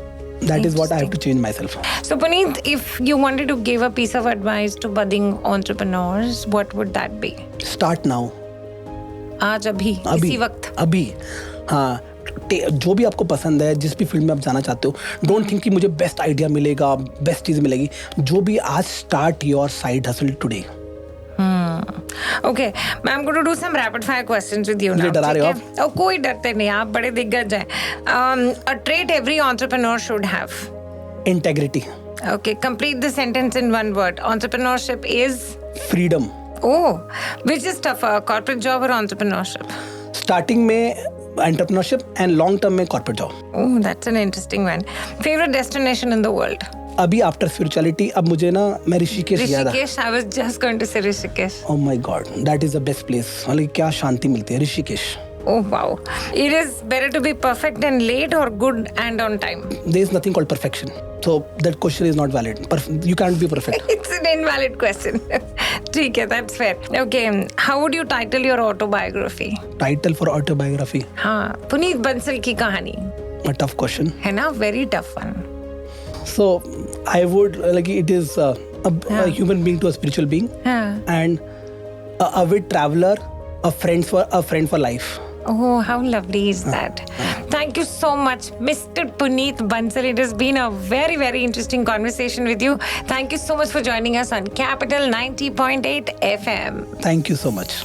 Speaker 2: that is what I have to change myself.
Speaker 1: So Puneet, if you wanted to give a piece of advice to budding entrepreneurs, what would that be?
Speaker 2: Start now.
Speaker 1: आज अभी इसी वक्त
Speaker 2: अभी हाँ, जो भी आपको पसंद है, जिस भी फील्ड में आप जाना चाहते हो, डोंट थिंक कि मुझे बेस्ट आइडिया मिलेगा, बेस्ट चीज़ मिलेगी। जो भी आज, start your side hustle today.
Speaker 1: Okay, I'm going to do some rapid fire questions with you now.
Speaker 2: डरा रहे हो आप?
Speaker 1: Oh, कोई डरते नहीं, आप बड़े दिग्गज हैं। A trait every entrepreneur should have.
Speaker 2: Integrity.
Speaker 1: Okay, complete the sentence in one word. Entrepreneurship is?
Speaker 2: Freedom.
Speaker 1: Oh, which is tougher, corporate job or entrepreneurship?
Speaker 2: Starting में entrepreneurship and long term में corporate job.
Speaker 1: Oh, that's an interesting one. Favorite destination in the world?
Speaker 2: अभी after spirituality अब मुझे ना, मैं ऋषिकेश गया था।
Speaker 1: Rishikesh, I was just going to say Rishikesh.
Speaker 2: Oh my God, that is the best place. मतलब क्या शांति मिलती है Rishikesh.
Speaker 1: Oh wow. It is better to be perfect and late or good and on time?
Speaker 2: There is nothing called perfection. So that question is not valid. You can't be perfect.
Speaker 1: It's an invalid question. ठीक है, that's fair. Okay, how would you title your autobiography?
Speaker 2: Title for autobiography.
Speaker 1: हाँ, पुनीत बंसल की कहानी।
Speaker 2: A tough question.
Speaker 1: है ना, very tough one.
Speaker 2: So I would like it is a human being to a spiritual being, and a avid traveler, a friend for life.
Speaker 1: Oh, how lovely is that? Thank you so much, Mr. Puneet Bansal. It has been a very, very interesting conversation with you. Thank you so much for joining us on Capital 90.8 FM.
Speaker 2: Thank you so much.